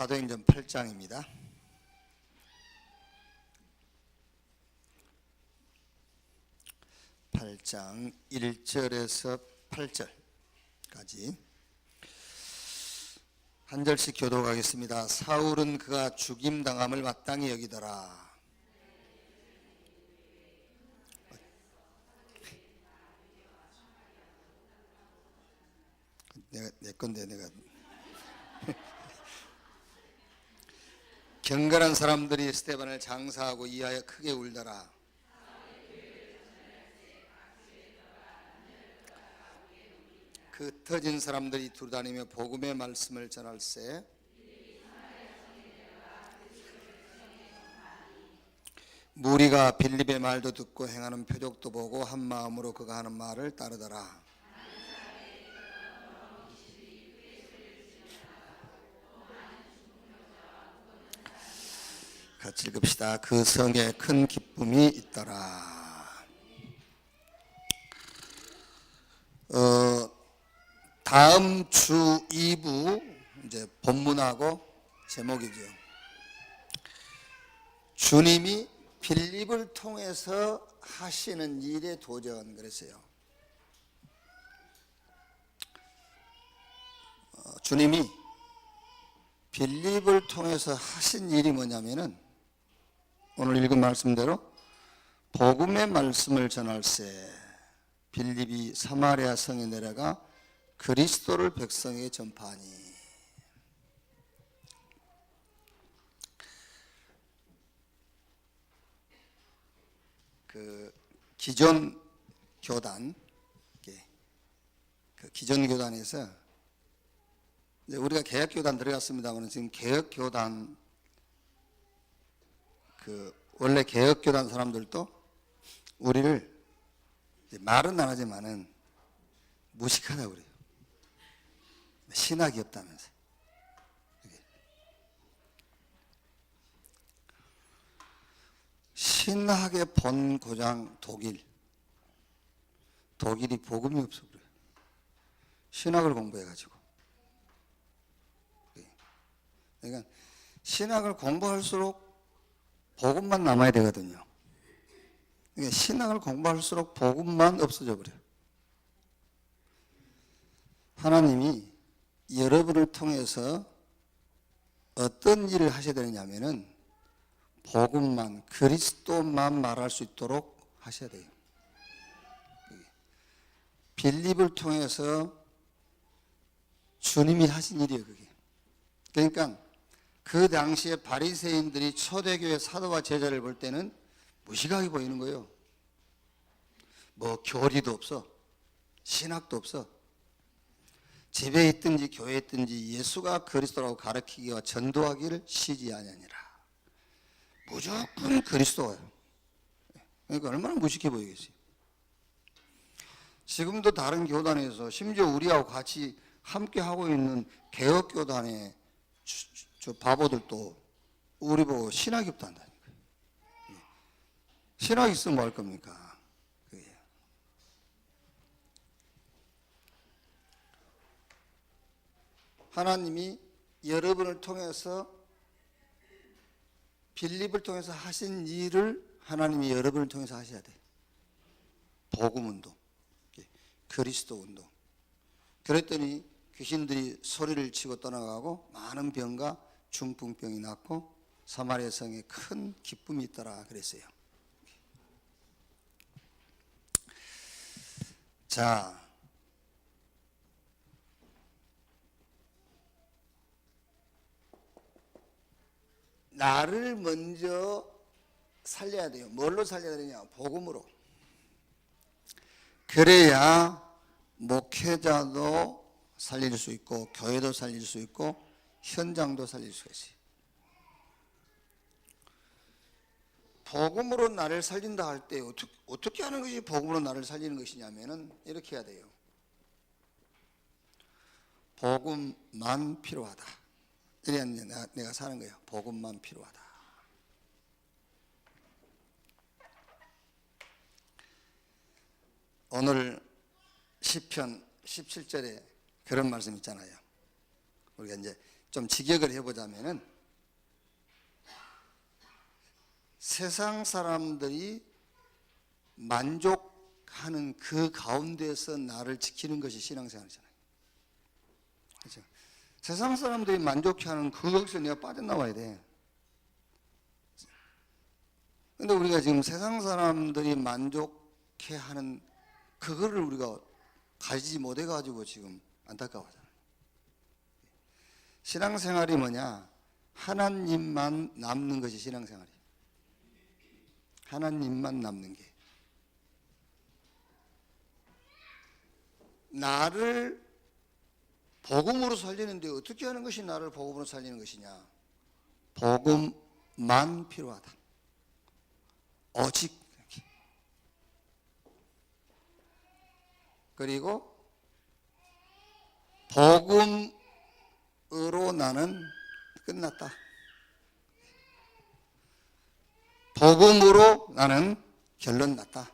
사도행전 8장입니다. 8장 1절에서 8절까지 한 절씩 교독하겠습니다. 사울은 그가 죽임당함을 마땅히 여기더라. 내 건데 내가 경건한 사람들이 스데반을 장사하고 이하여 크게 울더라. 그 터진 사람들이 두루다니며 복음의 말씀을 전할세 무리가 빌립의 말도 듣고 행하는 표적도 보고 한 마음으로 그가 하는 말을 따르더라. 같이 읽읍시다. 그 성에 큰 기쁨이 있더라. 다음 주 2부 이제 본문하고 제목이죠. 주님이 빌립을 통해서 하시는 일의 도전 그랬어요. 주님이 빌립을 통해서 하신 일이 뭐냐면은 오늘 읽은 말씀대로 복음의 말씀을 전할세 빌립이 사마리아 성에 내려가 그리스도를 백성에게 전파하니. 그 기존 교단, 그 기존 교단에서 이제 우리가 개혁교단 들어갔습니다만 지금 개혁교단 원래 개혁교단 사람들도 우리를 말은 안 하지만은 무식하다고 그래요. 신학이 없다면서. 신학의 본고장 독일이 복음이 없어 그래요. 신학을 공부해가지고. 그러니까 신학을 공부할수록 복음만 남아야 되거든요. 그러니까 신학을 공부할수록 복음만 없어져 버려요. 하나님이 여러분을 통해서 어떤 일을 하셔야 되느냐면은 복음만, 그리스도만 말할 수 있도록 하셔야 돼요. 빌립을 통해서 주님이 하신 일이에요, 그게. 그러니까 그 당시에 바리새인들이 초대교회 사도와 제자를 볼 때는 무식하게 보이는 거예요. 뭐 교리도 없어, 신학도 없어. 집에 있든지 교회에 있든지 예수가 그리스도라고 가르치기와 전도하기를 쉬지 아니하니라. 무조건 그리스도예요. 그러니까 얼마나 무식해 보이겠어요. 지금도 다른 교단에서 심지어 우리하고 같이 함께 하고 있는 개혁교단의 저 바보들도 우리 보고 신학이 없다 한다니까요. 신학이 있으면 뭐 할 겁니까? 그게. 하나님이 여러분을 통해서 빌립을 통해서 하신 일을 하나님이 여러분을 통해서 하셔야 돼. 복음운동, 그리스도운동. 그랬더니 귀신들이 소리를 치고 떠나가고 많은 병과 중풍병이 낫고 사마리아 성에 큰 기쁨이 있더라 그랬어요. 자, 나를 먼저 살려야 돼요. 뭘로 살려야 되냐? 복음으로. 그래야 목회자도 살릴 수 있고 교회도 살릴 수 있고 현장도 살릴 수가 있어요. 복음으로 나를 살린다 할 때 어떻게 하는 것이 복음으로 나를 살리는 것이냐면은 이렇게 해야 돼요. 복음만 필요하다. 이래야 내가 사는 거예요. 복음만 필요하다. 오늘 시편 17절에 그런 말씀 있잖아요. 우리가 이제 좀 직역을 해보자면은 세상 사람들이 만족하는 그 가운데서 나를 지키는 것이 신앙생활이잖아요. 그렇죠? 세상 사람들이 만족해하는 그것에서 내가 빠져나와야 돼. 근데 우리가 지금 세상 사람들이 만족해하는 그거를 우리가 가지지 못해가지고 지금 안타까워하잖아요. 신앙생활이 뭐냐? 하나님만 남는 것이 신앙생활이에요. 하나님만 남는 게. 나를 복음으로 살리는데 어떻게 하는 것이 나를 복음으로 살리는 것이냐? 복음만 필요하다. 오직. 그리고 복음으로 나는 끝났다. 복음으로 나는 결론 났다.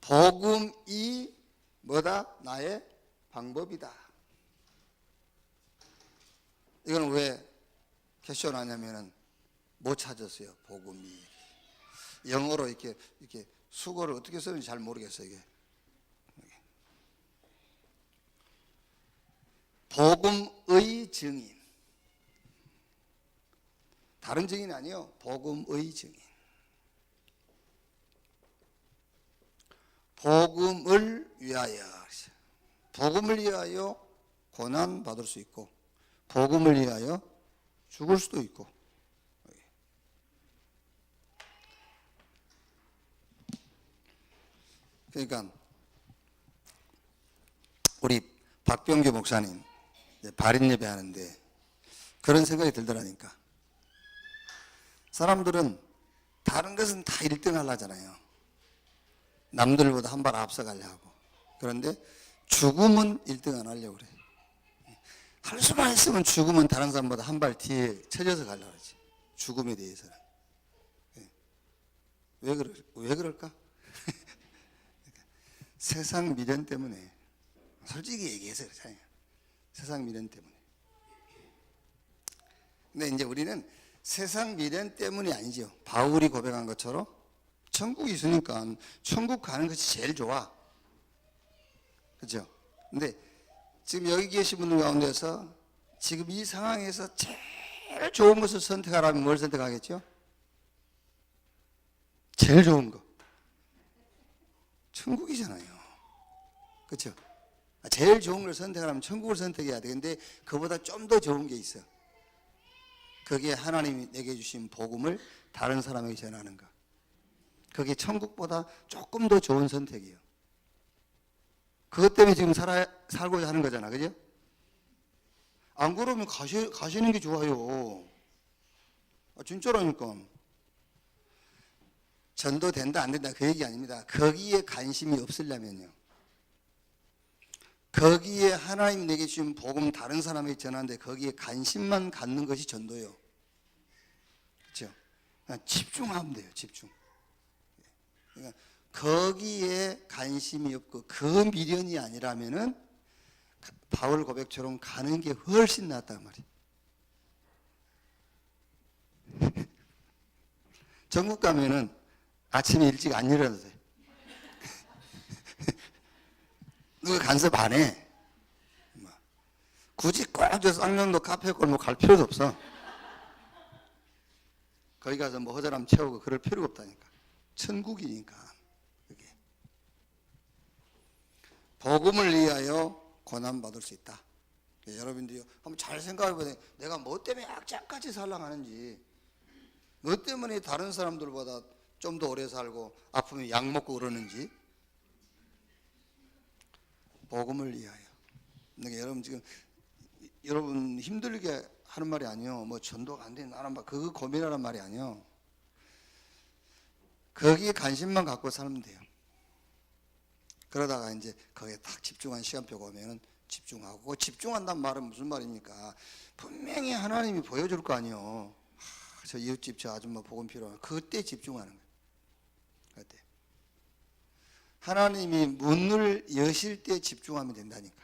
복음이 뭐다? 나의 방법이다. 이건 왜 캐셔하냐면은 못 찾았어요. 복음이 영어로 이렇게 수거를 어떻게 쓰는지 잘 모르겠어요. 이게 복음의 증인. 다른 증인 아니요. 복음의 증인. 복음을 위하여. 복음을 위하여 고난 받을 수 있고 복음을 위하여 죽을 수도 있고. 그러니까 우리 박병규 목사님 발인 예배 하는데 그런 생각이 들더라니까. 사람들은 다른 것은 다 1등 하려잖아요. 남들보다 한 발 앞서가려 하고. 그런데 죽음은 1등 안 하려고 그래. 할 수만 있으면 죽음은 다른 사람보다 한 발 뒤에 쳐져서 가려고 그러지. 죽음에 대해서는. 왜 그럴까? 세상 미련 때문에. 솔직히 얘기해서 그렇잖아요. 세상 미련 때문에. 근데 이제 우리는 세상 미련 때문이 아니죠. 바울이 고백한 것처럼 천국이 있으니까 천국 가는 것이 제일 좋아. 그렇죠? 근데 지금 여기 계신 분들 가운데서 지금 이 상황에서 제일 좋은 것을 선택하라면 뭘 선택하겠죠? 제일 좋은 거. 천국이잖아요. 그렇죠? 제일 좋은 걸 선택하려면 천국을 선택해야 돼. 근데 그보다 좀 더 좋은 게 있어. 그게 하나님이 내게 주신 복음을 다른 사람에게 전하는 거. 그게 천국보다 조금 더 좋은 선택이에요. 그것 때문에 지금 살고자 하는 거잖아. 그죠? 안 그러면 가시는 게 좋아요. 진짜라니까. 전도 된다 안 된다 그 얘기 아닙니다. 거기에 관심이 없으려면요. 거기에 하나님 내게 주신 복음 다른 사람에게 전하는데 거기에 관심만 갖는 것이 전도예요. 그렇죠? 그냥 집중하면 돼요. 집중. 그러니까 거기에 관심이 없고 그 미련이 아니라면은 바울 고백처럼 가는 게 훨씬 낫단 말이에요. 전국 가면은 아침에 일찍 안 일어나도 돼. 누가 간섭 안 해. 굳이 꼭 저 쌍용도 카페 골목 갈 필요도 없어. 거기 가서 뭐 허전함 채우고 그럴 필요가 없다니까. 천국이니까. 그게. 복음을 위하여 고난받을 수 있다. 여러분들이 한번 잘 생각해보세요. 내가 뭐 때문에 악착같이 살아가는지, 뭐 때문에 다른 사람들보다 좀 더 오래 살고 아프면 약 먹고 그러는지. 복음을 위하여. 그러니까 여러분 지금 여러분 힘들게 하는 말이 아니요. 뭐 전도가 안 되는 나란 말 그거 고민하는 말이 아니요. 거기에 관심만 갖고 살면 돼요. 그러다가 이제 거기에 딱 집중한 시간표가 오면은 집중하고. 집중한다는 말은 무슨 말입니까? 분명히 하나님이 보여줄 거 아니요. 저 이웃집 저 아줌마 복음 필요하면 그때 집중하는 거예요. 그때. 하나님이 문을 여실 때 집중하면 된다니까.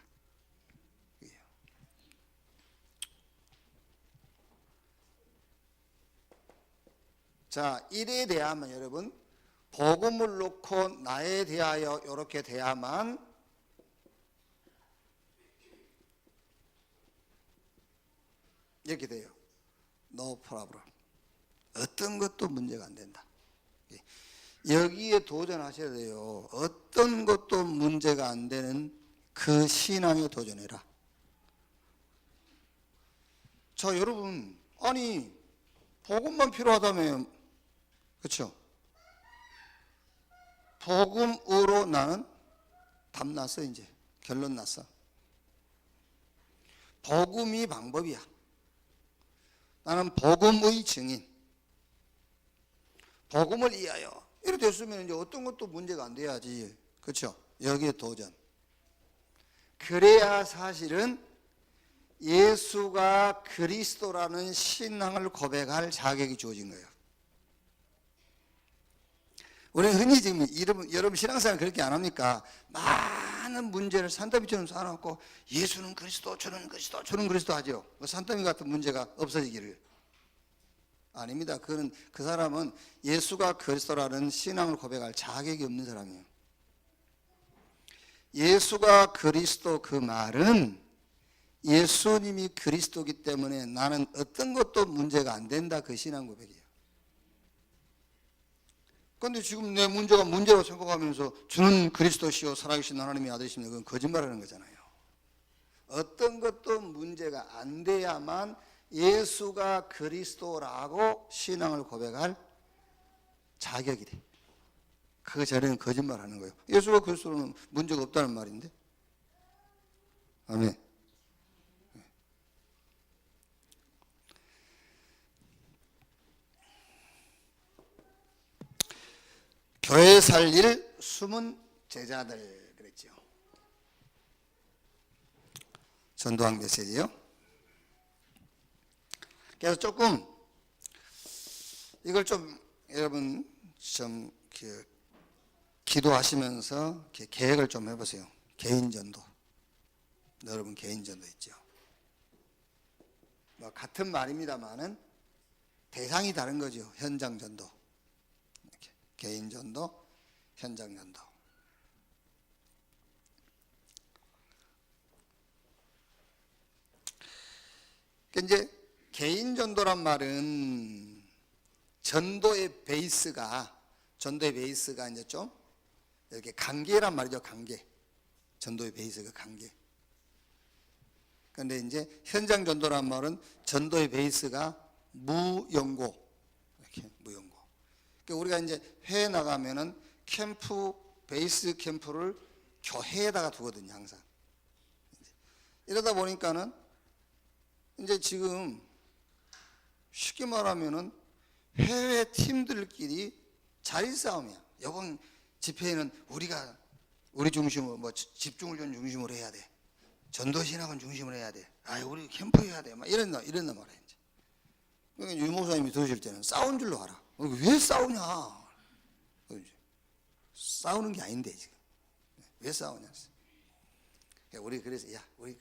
자, 일에 대하면 여러분 복음을 놓고 나에 대하여 이렇게 대야만 이렇게 돼요. No problem. 어떤 것도 문제가 안 된다. 여기에 도전하셔야 돼요. 어떤 것도 문제가 안 되는 그 신앙에 도전해라. 자, 여러분, 아니 복음만 필요하다며, 그렇죠? 복음으로 나는 답 났어. 이제 결론 났어. 복음이 방법이야. 나는 복음의 증인. 복음을 이하여 이렇게 됐으면 이제 어떤 것도 문제가 안 돼야지. 그렇죠? 여기에 도전. 그래야 사실은 예수가 그리스도라는 신앙을 고백할 자격이 주어진 거예요. 우리는 흔히 지금 여러분 신앙생활 그렇게 안 합니까? 많은 문제를 산더미처럼 쌓아놓고 예수는 그리스도, 저는 그리스도, 저는 그리스도 하죠. 산더미 같은 문제가 없어지기를. 아닙니다. 그 사람은 예수가 그리스도라는 신앙을 고백할 자격이 없는 사람이에요. 예수가 그리스도 그 말은 예수님이 그리스도이기 때문에 나는 어떤 것도 문제가 안 된다. 그 신앙 고백이에요. 그런데 지금 내 문제가 문제라고 생각하면서 주는 그리스도시요 살아계신 하나님의 아들이십니다. 그건 거짓말하는 거잖아요. 어떤 것도 문제가 안 돼야만 예수가 그리스도라고 신앙을 고백할 자격이 돼. 그 전에는 거짓말하는 거예요. 예수가 그리스도는 문제가 없다는 말인데. 아멘. 교회 살릴 숨은 제자들 그랬죠. 전도학 메시지요. 그래서 조금 이걸 좀 여러분 좀 기도하시면서 계획을 좀 해보세요. 개인 전도. 여러분 개인 전도 있죠. 뭐 같은 말입니다만은 대상이 다른 거죠. 현장 전도. 개인 전도, 현장 전도. 이제 개인 전도란 말은 전도의 베이스가 이제 좀 이렇게 관계란 말이죠. 관계. 전도의 베이스가 관계. 그런데 이제 현장 전도란 말은 전도의 베이스가 무연고. 이렇게 무연고. 우리가 이제 해외 나가면은 베이스 캠프를 교회에다가 두거든요, 항상. 이러다 보니까는 이제 지금 쉽게 말하면은 해외 팀들끼리 자리 싸움이야. 이번 집회에는 우리 중심으로 뭐 집중을 좀 중심으로 해야 돼. 전도 신학은 중심으로 해야 돼. 우리 캠프 해야 돼. 막 이런 말이야, 이제. 그러니까 유 목사님이 들으실 때는 싸운 줄로 알아. 왜 싸우냐? 싸우는 게 아닌데 지금 왜 싸우냐? 우리 그래서 우리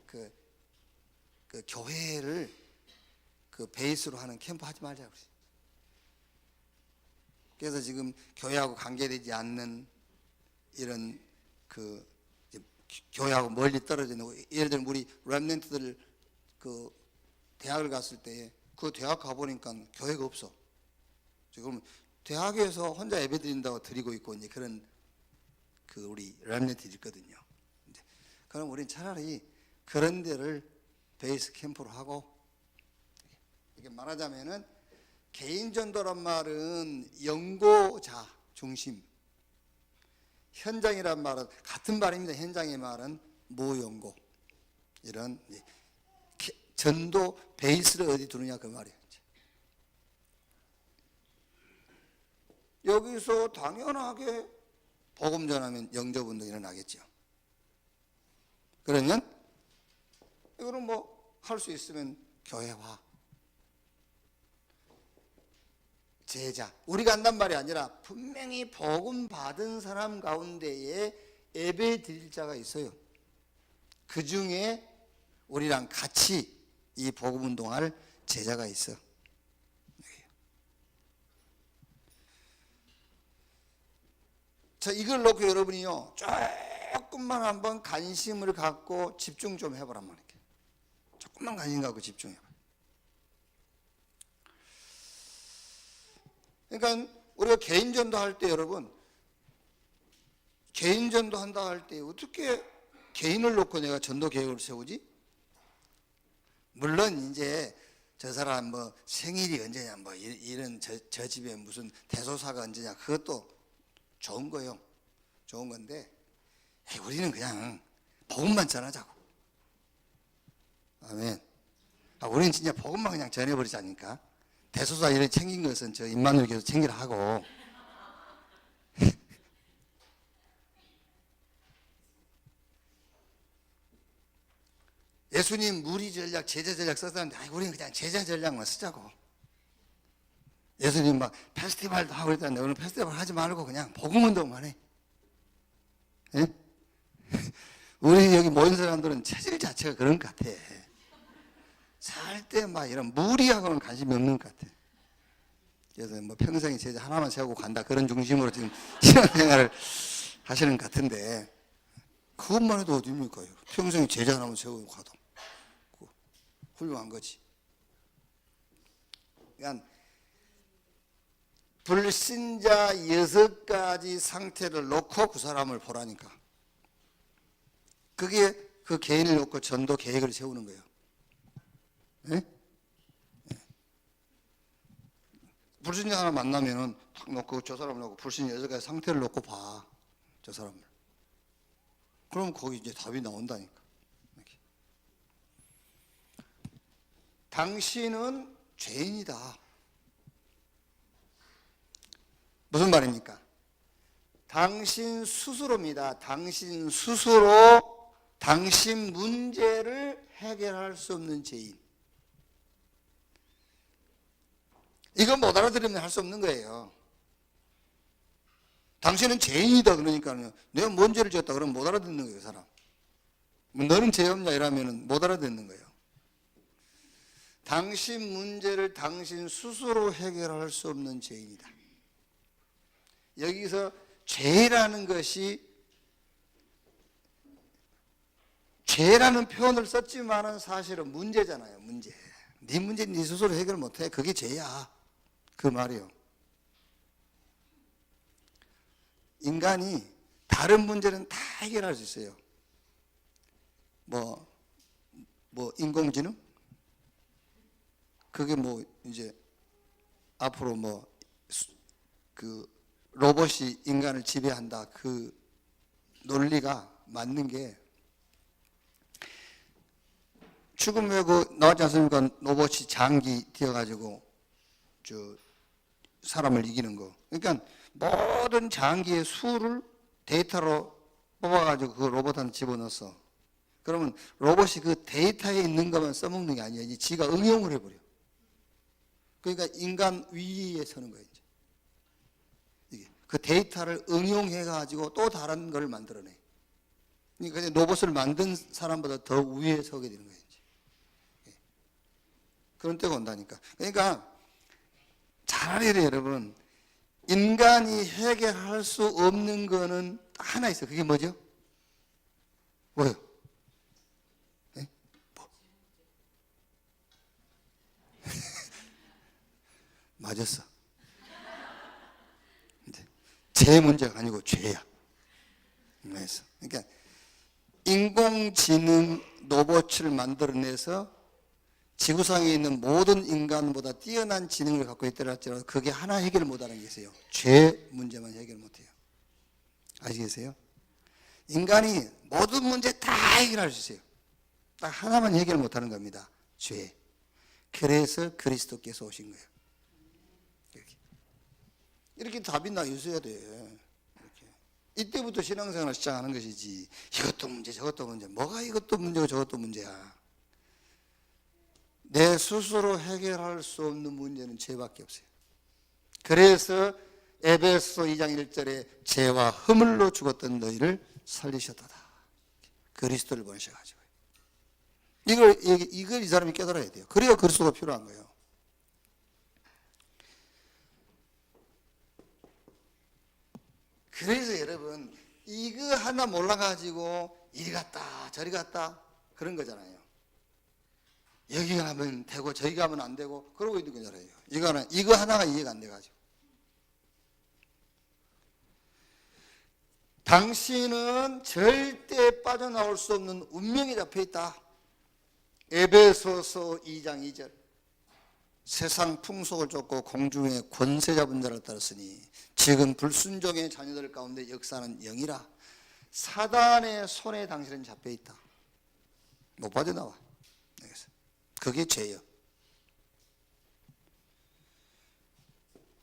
그 교회를 그 베이스로 하는 캠프 하지 말자 그러지. 그래서 지금 교회하고 관계되지 않는 이런 교회하고 멀리 떨어져 있는 예를 들면 우리 렘넌트들 대학을 갔을 때 그 대학 가보니까 교회가 없어. 지금 대학에서 혼자 예배 드린다고 드리고 있고 이제 그런 우리 렘넌트들이 있거든요. 그럼 우리는 차라리 그런 데를 베이스 캠프로 하고, 이게 말하자면은 개인 전도란 말은 연고자 중심, 현장이란 말은 같은 말입니다. 현장의 말은 무연고. 이런 전도 베이스를 어디 두느냐 그 말이에요. 여기서 당연하게 복음 전하면 영접운동이 일어나겠죠. 그러면 이거는 뭐 할 수 있으면 교회화. 제자. 우리가 한단 말이 아니라 분명히 복음 받은 사람 가운데에 예배 드릴 자가 있어요. 그 중에 우리랑 같이 이 복음 운동할 제자가 있어. 자, 이걸 놓고 여러분이요, 조금만 한번 관심을 갖고 집중 좀 해보란 말이에요. 조금만 관심 갖고 집중해봐. 그러니까 우리가 개인전도 할 때 여러분, 개인전도 한다 할 때 어떻게 개인을 놓고 내가 전도 계획을 세우지? 물론 이제 저 사람 뭐 생일이 언제냐, 뭐 이런 저 집에 무슨 대소사가 언제냐, 그것도 좋은 거예요. 좋은 건데 우리는 그냥 복음만 전하자고. 아멘. 우리는 진짜 복음만 그냥 전해버리자니까. 대소사 이런 챙긴 것은 저 임마누엘 교수 챙기라 하고. 예수님 무리 전략, 제자 전략 썼다는데 우리는 그냥 제자 전략만 쓰자고. 예수님 막 페스티벌도 하고 있다는데 오늘 페스티벌 하지 말고 그냥 복음 운동만 해. 예? 우리 여기 모인 사람들은 체질 자체가 그런 것 같아. 살 때 막 이런 무리하고는 관심이 없는 것 같아. 그래서 뭐 평생에 제자 하나만 세우고 간다, 그런 중심으로 지금 신앙생활을 하시는 것 같은데, 그것만 해도 어딥니까? 평생에 제자 하나만 세우고 가도 훌륭한 거지. 그러니까 불신자 6가지 상태를 놓고 그 사람을 보라니까. 그게 그 개인을 놓고 전도 계획을 세우는 거예요. 네? 불신자 하나 만나면은 탁 놓고 저 사람을 놓고 불신자 6가지 상태를 놓고 봐. 저 사람을. 그럼 거기 이제 답이 나온다니까. 이렇게. 당신은 죄인이다. 무슨 말입니까? 당신 스스로입니다. 당신 스스로 당신 문제를 해결할 수 없는 죄인. 이거 못 알아들으면 할 수 없는 거예요. 당신은 죄인이다 그러니까요, 내가 뭔 죄를 지었다 그러면 못 알아듣는 거예요, 사람. 너는 죄 없냐 이러면 못 알아듣는 거예요. 당신 문제를 당신 스스로 해결할 수 없는 죄인이다. 여기서 죄라는 것이, 죄라는 표현을 썼지만은 사실은 문제잖아요. 문제. 네 문제 네 스스로 해결 못해. 그게 죄야. 그 말이요. 인간이 다른 문제는 다 해결할 수 있어요. 뭐 인공지능? 그게 뭐 이제 앞으로 그 로봇이 인간을 지배한다, 그 논리가 맞는 게, 최근에 나왔지 않습니까? 로봇이 장기 띄어가지고 사람을 이기는 거. 그러니까 모든 장기의 수를 데이터로 뽑아가지고 그 로봇한테 집어넣었어. 그러면 로봇이 그 데이터에 있는 것만 써먹는 게 아니야. 이제 지가 응용을 해버려. 그러니까 인간 위에 서는 거예요. 이게 그 데이터를 응용해가지고 또 다른 걸 만들어내. 그러니까 로봇을 만든 사람보다 더 위에 서게 되는 거예요. 그런 때가 온다니까. 그러니까 차라리 여러분, 인간이 해결할 수 없는 거는 하나 있어요. 그게 뭐죠? 뭐요? 네? 뭐? 맞았어. 제 문제가 아니고 죄야. 그러니까 인공지능 로봇을 만들어내서 지구상에 있는 모든 인간보다 뛰어난 지능을 갖고 있더라 할지라도 그게 하나 해결 못하는 게 있어요. 죄 문제만 해결 못해요. 아시겠어요? 인간이 모든 문제 다 해결할 수 있어요. 딱 하나만 해결 못하는 겁니다. 죄. 그래서 그리스도께서 오신 거예요. 이렇게 답이 나 있어야 돼. 이렇게. 이때부터 신앙생활을 시작하는 것이지. 이것도 문제, 저것도 문제. 뭐가 이것도 문제고 저것도 문제야. 내 스스로 해결할 수 없는 문제는 죄밖에 없어요. 그래서 에베소 2장 1절에 죄와 허물로 죽었던 너희를 살리셨도다. 그리스도를 보내셔가지고. 이걸 이 사람이 깨달아야 돼요. 그래야 그리스도가 필요한 거예요. 그래서 여러분, 이거 하나 몰라가지고 이리 갔다 저리 갔다 그런 거잖아요. 여기 가면 되고 저기 가면 안 되고 그러고 있는 거잖아요. 이거 하나가 이해가 안 돼가지고. 당신은 절대 빠져나올 수 없는 운명이 잡혀있다. 에베소서 2장 2절. 세상 풍속을 쫓고 공중의 권세 잡은 자를 따랐으니 지금 불순종의 자녀들 가운데 역사는 영이라. 사단의 손에 당신은 잡혀있다. 못 빠져나와. 그게 죄예요.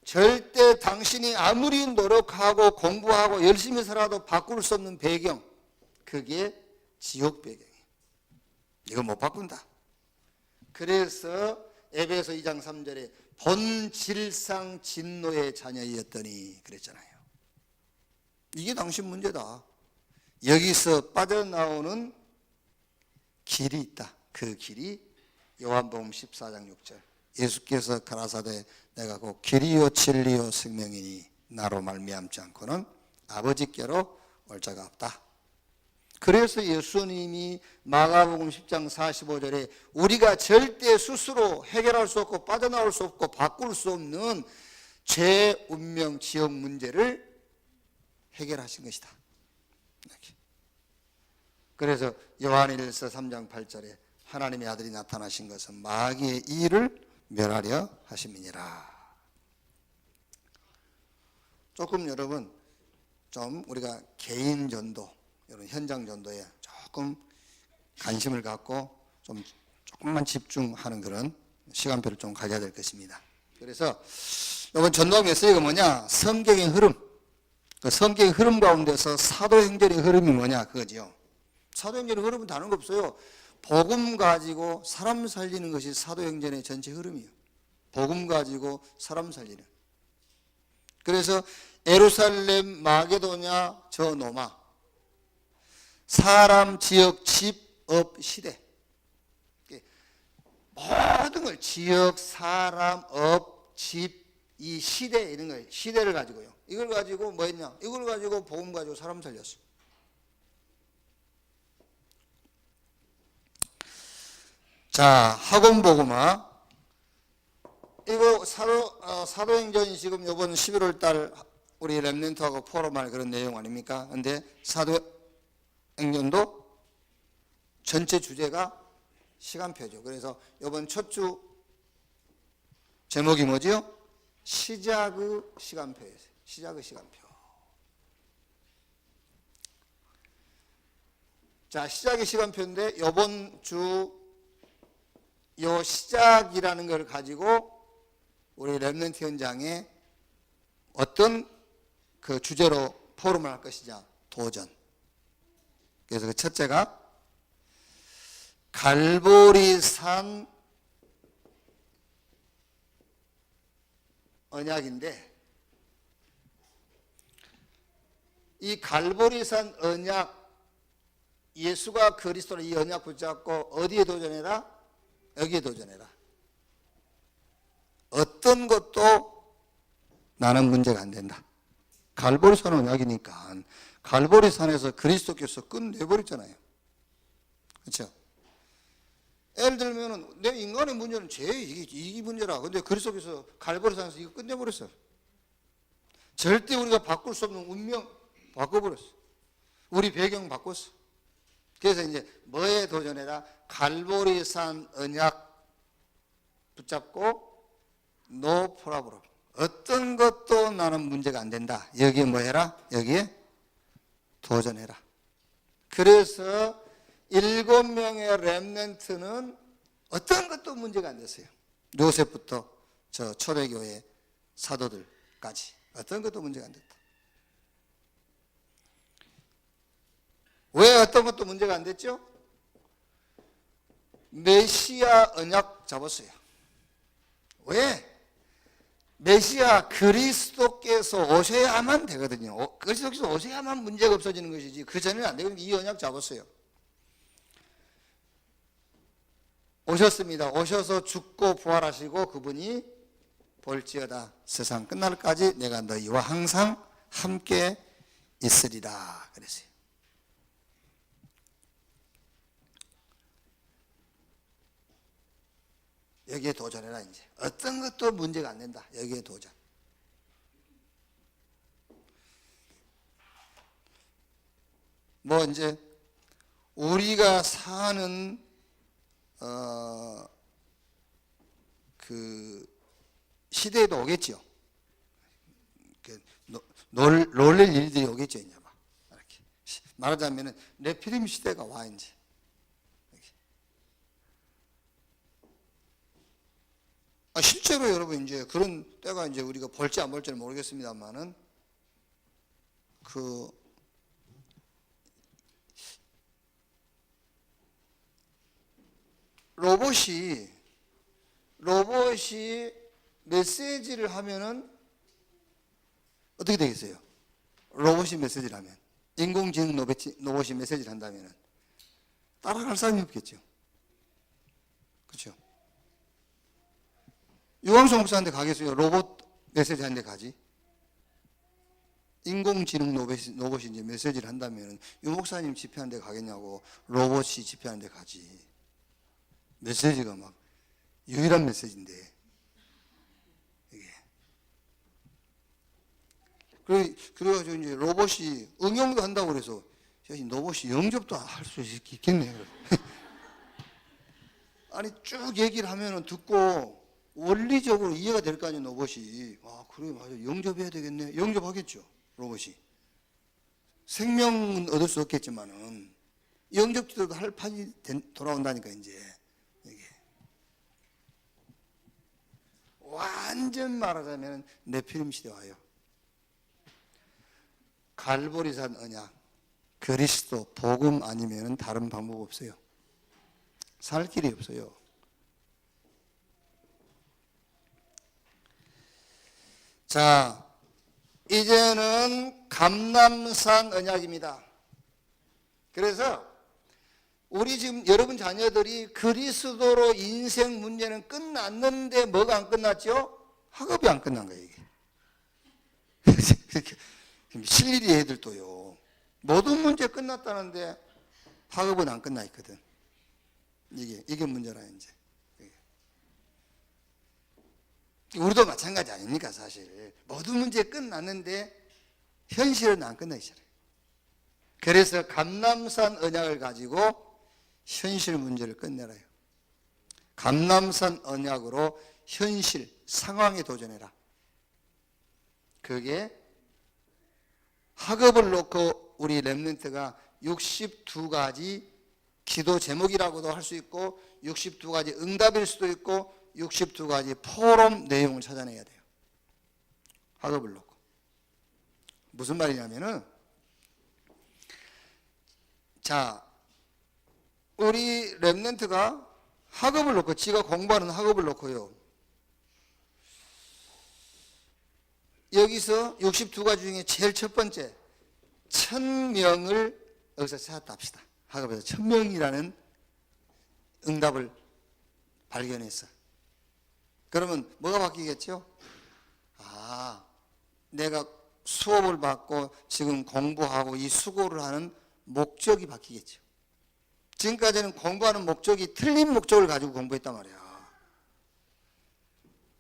절대 당신이 아무리 노력하고 공부하고 열심히 살아도 바꿀 수 없는 배경, 그게 지옥 배경이에요. 이걸 못 바꾼다. 그래서 에베소 2장 3절에 본질상 진노의 자녀이었더니 그랬잖아요. 이게 당신 문제다. 여기서 빠져나오는 길이 있다. 그 길이 요한복음 14장 6절. 예수께서 가라사대 내가 곧 길이요 진리요 생명이니 나로 말미암지 않고는 아버지께로 올 자가 없다. 그래서 예수님이 마가복음 10장 45절에 우리가 절대 스스로 해결할 수 없고 빠져나올 수 없고 바꿀 수 없는 죄, 운명, 지옥 문제를 해결하신 것이다. 그래서 요한일서 3장 8절에 하나님의 아들이 나타나신 것은 마귀의 일을 멸하려 하심이니라. 조금 여러분 좀 우리가 개인 전도, 이런 현장 전도에 조금 관심을 갖고 좀 조금만 집중하는 그런 시간표를 좀 가져야 될 것입니다. 그래서 이번 전도의 메시지가 뭐냐? 성경의 흐름. 그 성경의 흐름 가운데서 사도행전의 흐름이 뭐냐? 그거죠. 사도행전의 흐름은 다른 거 없어요. 복음 가지고 사람 살리는 것이 사도행전의 전체 흐름이에요. 복음 가지고 사람 살리는. 그래서 예루살렘, 마게도냐, 저 노마, 사람, 지역, 집, 업, 시대. 모든 걸 지역, 사람, 업, 집, 이 시대 이런 거예요. 시대를 가지고요. 이걸 가지고 뭐 했냐? 이걸 가지고 복음 가지고 사람 살렸어. 자, 학원복음화. 이거 사도행전이 지금 이번 11월 달 우리 렘넌트하고 포럼할 그런 내용 아닙니까? 근데 사도행전도 전체 주제가 시간표죠. 그래서 이번 첫 주 제목이 뭐지요? 시작의 시간표예요. 시작의 시간표. 자, 시작의 시간표인데 이번 주 요 시작이라는 걸 가지고 우리 렘넌트 현장에 어떤 그 주제로 포럼을 할 것이냐? 도전. 그래서 그 첫째가 갈보리산 언약인데, 이 갈보리산 언약, 예수가 그리스도로 이 언약 붙잡고 어디에 도전해라? 여기에 도전해라. 어떤 것도 나는 문제가 안 된다. 갈보리산 언약이니까 갈보리산에서 그리스도께서 끝내버렸잖아요. 그렇죠? 예를 들면 내 인간의 문제는 이게 문제라. 근데 그리스도께서 갈보리산에서 이거 끝내버렸어요. 절대 우리가 바꿀 수 없는 운명 바꿔버렸어. 우리 배경 바꿨어. 그래서 이제 뭐에 도전해라? 갈보리산 언약 붙잡고 노 프라브로. 어떤 것도 나는 문제가 안 된다. 여기에 뭐 해라? 여기에 도전해라. 그래서 7명의 렘넌트는 어떤 것도 문제가 안 됐어요. 요셉부터 저 초대교회 사도들까지 어떤 것도 문제가 안 됐다. 왜 어떤 것도 문제가 안 됐죠? 메시아 언약 잡았어요. 왜? 메시아 그리스도께서 오셔야만 되거든요. 그리스도께서 오셔야만 문제가 없어지는 것이지 그 전에는 안 되거든요. 이 언약 잡았어요. 오셨습니다. 오셔서 죽고 부활하시고 그분이 볼지어다 세상 끝날까지 내가 너희와 항상 함께 있으리라 그랬어요. 여기에 도전해라. 이제 어떤 것도 문제가 안 된다. 여기에 도전. 뭐 이제 우리가 사는 그 시대에도 오겠죠. 놀랄 일들이 오겠죠. 이제 막 이렇게 말하자면은 네피림 시대가 와 이제. 실제로 여러분 이제 그런 때가 이제 우리가 볼지 안 볼지는 모르겠습니다만은 그 로봇이 메시지를 하면은 어떻게 되겠어요? 로봇이 메시지를 하면 인공지능 로봇이 메시지를 한다면은 따라갈 사람이 없겠죠. 그렇죠? 유광수 목사한테 가겠어요? 로봇 메시지 하는데 가지? 인공지능 로봇이 이제 메시지를 한다면 유 목사님 집회하는 데 가겠냐고 로봇이 집회하는 데 가지. 메시지가 막 유일한 메시지인데 이게. 그래가지고 이제 로봇이 응용도 한다고 그래서 로봇이 영접도 할 수 있겠네요. 아니 쭉 얘기를 하면은 듣고 원리적으로 이해가 될 거 아니에요. 로봇이. 아 그래 맞아 영접해야 되겠네. 영접하겠죠. 로봇이. 생명은 얻을 수 없겠지만은 영접지도 할 판이 돌아온다니까 이제 이게 완전 말하자면 네피림 시대 와요. 갈보리산 언약 그리스도 복음 아니면은 다른 방법 없어요. 살 길이 없어요. 자, 이제는 감람산 언약입니다. 그래서 우리 지금 여러분 자녀들이 그리스도로 인생 문제는 끝났는데 뭐가 안 끝났죠? 학업이 안 끝난 거예요, 이게. 실일이 애들도요. 모든 문제 끝났다는데 학업은 안 끝나 있거든. 이게 문제라 이제. 우리도 마찬가지 아닙니까 사실. 모든 문제 끝났는데 현실은 안 끝나 있잖아요. 그래서 감람산 언약을 가지고 현실 문제를 끝내라요. 감람산 언약으로 현실 상황에 도전해라. 그게 학업을 놓고 우리 렘넌트가 62가지 기도 제목이라고도 할 수 있고 62가지 응답일 수도 있고 62가지 포럼 내용을 찾아내야 돼요. 학업을 놓고. 무슨 말이냐면은 자 우리 렘넌트가 학업을 놓고 지가 공부하는 학업을 놓고요. 여기서 62가지 중에 제일 첫 번째 1000명을 여기서 찾았다 합시다. 학업에서 1000명이라는 응답을 발견했어. 그러면 뭐가 바뀌겠죠? 아, 내가 수업을 받고 지금 공부하고 이 수고를 하는 목적이 바뀌겠죠. 지금까지는 공부하는 목적이 틀린 목적을 가지고 공부했단 말이야.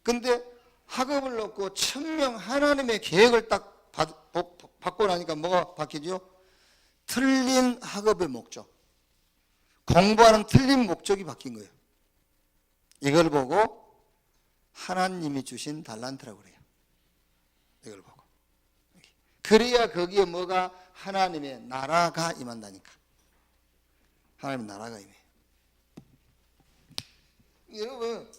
근데 학업을 놓고 1000명 하나님의 계획을 딱 받고 나니까 뭐가 바뀌죠? 틀린 학업의 목적. 공부하는 틀린 목적이 바뀐 거예요. 이걸 보고 하나님이 주신 달란트라고 그래요. 이걸 보고. 그래야 거기에 뭐가 하나님의 나라가 임한다니까. 하나님의 나라가 임해요. 여러분,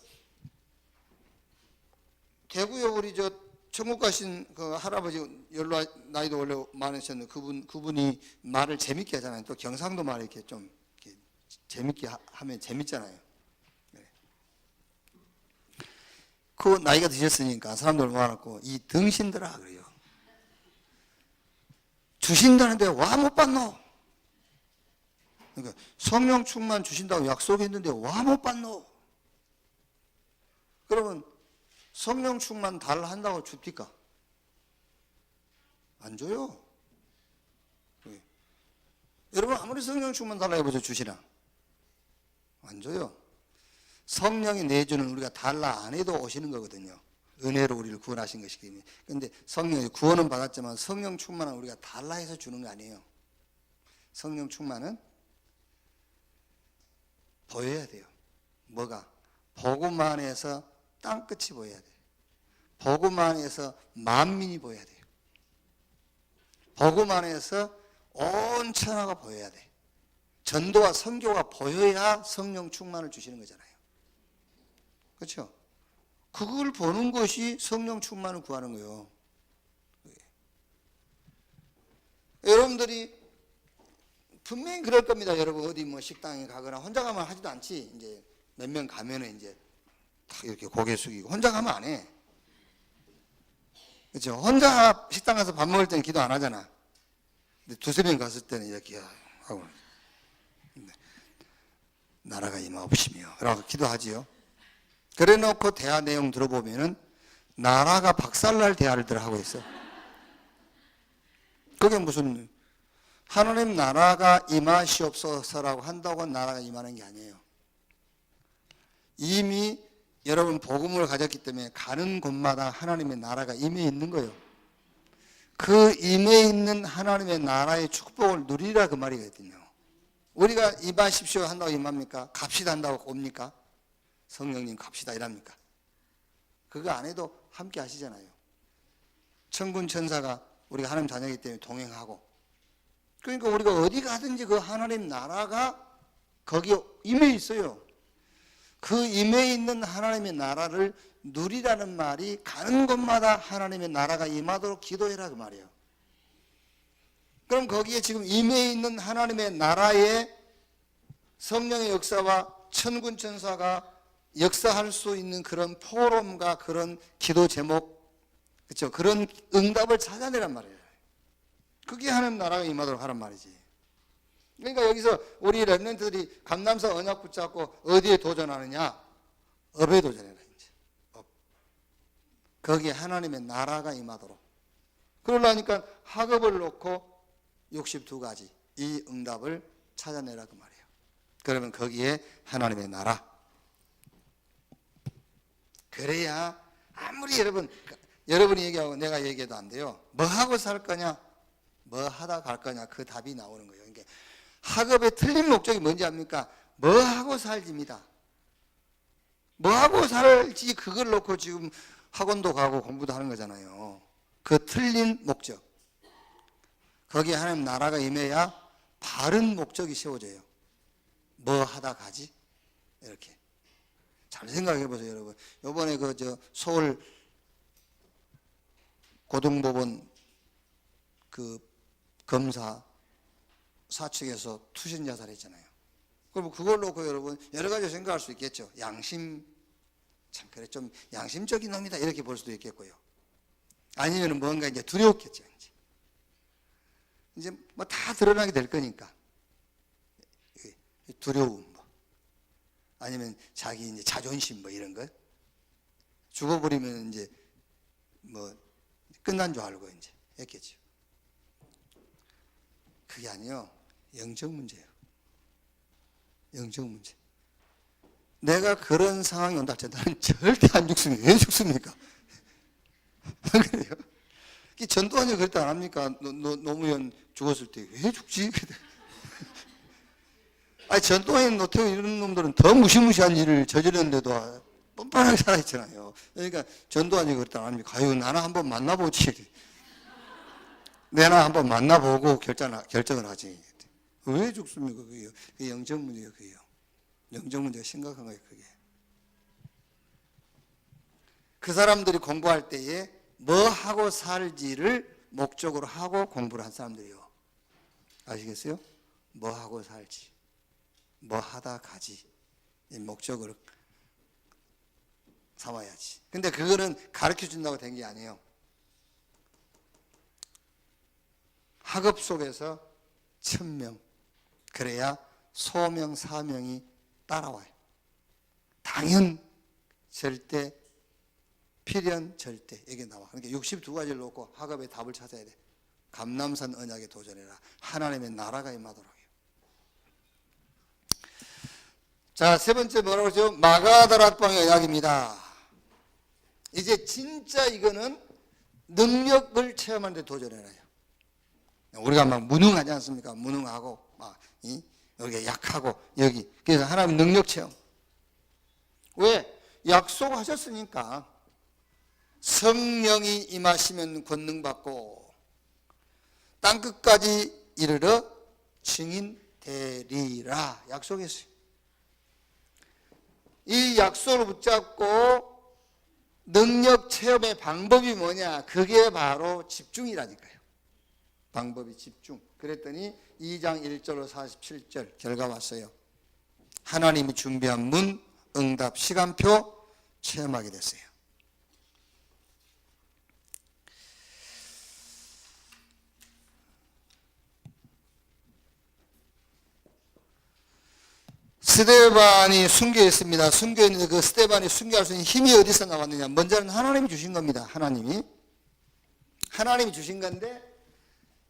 대구에 우리 저 천국 가신 그 할아버지 연로 나이도 원래 많으셨는데 그분이 말을 재밌게 하잖아요. 또 경상도 말 이렇게 좀 이렇게 재밌게 하면 재밌잖아요. 많고 나이가 드셨으니까 사람들 모아놓고 이 등신들아 그래요. 주신다는데 와 못 받노? 그러니까 성령 충만 주신다고 약속했는데 와 못 받노? 그러면 성령 충만 달라 한다고 줍니까? 안 줘요. 왜? 여러분 아무리 성령 충만 달라 해보세요. 주시나? 안 줘요. 성령이 내주는 우리가 달라 안 해도 오시는 거거든요. 은혜로 우리를 구원하신 것이기 때문에. 그런데 성령이 구원은 받았지만 성령 충만은 우리가 달라 해서 주는 거 아니에요. 성령 충만은 보여야 돼요. 뭐가? 복음 안에서 땅끝이 보여야 돼요. 복음 안에서 만민이 보여야 돼요. 복음 안에서 온 천하가 보여야 돼. 전도와 선교가 보여야 성령 충만을 주시는 거잖아요. 그렇죠? 그걸 보는 것이 성령 충만을 구하는 거예요. 여러분들이 분명히 그럴 겁니다. 여러분 어디 뭐 식당에 가거나 혼자 가면 하지도 않지. 이제 몇 명 가면은 이제 딱 이렇게 고개 숙이고 혼자 가면 안 해. 그렇죠? 혼자 식당 가서 밥 먹을 때는 기도 안 하잖아. 근데 두세 명 갔을 때는 이렇게 하고 나라가 임하옵시며 라고 기도하지요. 그래 놓고 대화 내용 들어보면은 나라가 박살날 대화를 하고 있어. 그게 무슨 하나님 나라가 임하시옵소서라고 한다고 나라가 임하는 게 아니에요. 이미 여러분 복음을 가졌기 때문에 가는 곳마다 하나님의 나라가 임해 있는 거예요. 그 임해 있는 하나님의 나라의 축복을 누리라 그 말이거든요. 우리가 임하십시오 한다고 임합니까? 갑시다 한다고 옵니까? 성령님 갑시다 이랍니까? 그거 안 해도 함께 하시잖아요. 천군 천사가 우리가 하나님 자녀이기 때문에 동행하고, 그러니까 우리가 어디 가든지 그 하나님 나라가 거기에 임해 있어요. 그 임해 있는 하나님의 나라를 누리라는 말이 가는 곳마다 하나님의 나라가 임하도록 기도해라 그 말이에요. 그럼 거기에 지금 임해 있는 하나님의 나라에 성령의 역사와 천군 천사가 역사할 수 있는 그런 포럼과 그런 기도 제목, 그렇죠? 그런 응답을 찾아내란 말이에요. 그게 하나님 나라가 임하도록 하란 말이지. 그러니까 여기서 우리 렘넌트들이 감남사 언약 붙잡고 어디에 도전하느냐? 업에 도전해라 이제. 업. 거기에 하나님의 나라가 임하도록. 그러려니까 학업을 놓고 62가지 이 응답을 찾아내라 그 말이에요. 그러면 거기에 하나님의 나라. 그래야 아무리 여러분이 얘기하고 내가 얘기해도 안 돼요. 뭐 하고 살 거냐? 뭐 하다 갈 거냐? 그 답이 나오는 거예요. 그러니까 학업의 틀린 목적이 뭔지 압니까? 뭐 하고 살지입니다. 뭐 하고 살지 그걸 놓고 지금 학원도 가고 공부도 하는 거잖아요. 그 틀린 목적. 거기에 하나님 나라가 임해야 바른 목적이 세워져요. 뭐 하다 가지? 이렇게. 잘 생각해 보세요, 여러분. 요번에 서울 고등법원 그 검사 사측에서 투신 자살했잖아요. 그럼 그걸 놓고 여러분 여러 가지 생각할 수 있겠죠. 양심, 참 그래 좀 양심적인 놈이다 이렇게 볼 수도 있겠고요. 아니면 뭔가 이제 두려웠겠죠. 이제 뭐 다 드러나게 될 거니까 두려움 뭐 아니면 자기 이제 자존심 뭐 이런 거 죽어버리면 이제 뭐 끝난 줄 알고 이제 했겠죠. 그게 아니요. 영적 문제예요. 영적 문제. 내가 그런 상황이 온다 할때 나는 절대 안 죽습니다. 왜 죽습니까? 안 그래요? 전두환이 그랬다 안 합니까? 노무현 죽었을 때 왜 죽지? 아니 전두환, 노태우 이런 놈들은 더 무시무시한 일을 저지르는데도 뻔뻔하게 살아있잖아요. 그러니까 전두환이 그랬다 안 합니까? 아유 나는 한번 만나보지. 내나 한번 만나보고 결정을 하지. 왜 죽습니까? 그게 영적 문제예요. 그게요. 영적 문제가 심각한 거예요. 그게. 그 사람들이 공부할 때에 뭐 하고 살지를 목적으로 하고 공부를 한 사람들이요. 아시겠어요? 뭐 하고 살지, 뭐 하다 가지 이 목적으로 삼아야지. 근데 그거는 가르쳐 준다고 된 게 아니에요. 학업 속에서 천명, 그래야 소명, 사명이 따라와요. 당연, 절대, 필연, 절대 이게 나와. 그러니까 62가지를 놓고 학업의 답을 찾아야 돼. 감람산 언약에 도전해라. 하나님의 나라가 임하도록 해요. 자, 세 번째 뭐라고 그러죠? 마가다락방의 언약입니다. 이제 진짜 이거는 능력을 체험하는 데 도전해라요. 우리가 막 무능하지 않습니까? 무능하고 막 여기 약하고 여기 그래서 하나님 능력 체험. 왜? 약속하셨으니까 성령이 임하시면 권능 받고 땅끝까지 이르러 증인 되리라 약속했어요. 이 약속을 붙잡고 능력 체험의 방법이 뭐냐? 그게 바로 집중이라니까요. 방법이 집중. 그랬더니 2장 1절로 47절 결과 왔어요. 하나님이 준비한 문, 응답, 시간표 체험하게 됐어요. 스데반이 순교에 있습니다. 순교에 있는데 그 스데반이 순교할 수 있는 힘이 어디서 나왔느냐? 먼저는 하나님이 주신 겁니다. 하나님이 주신 건데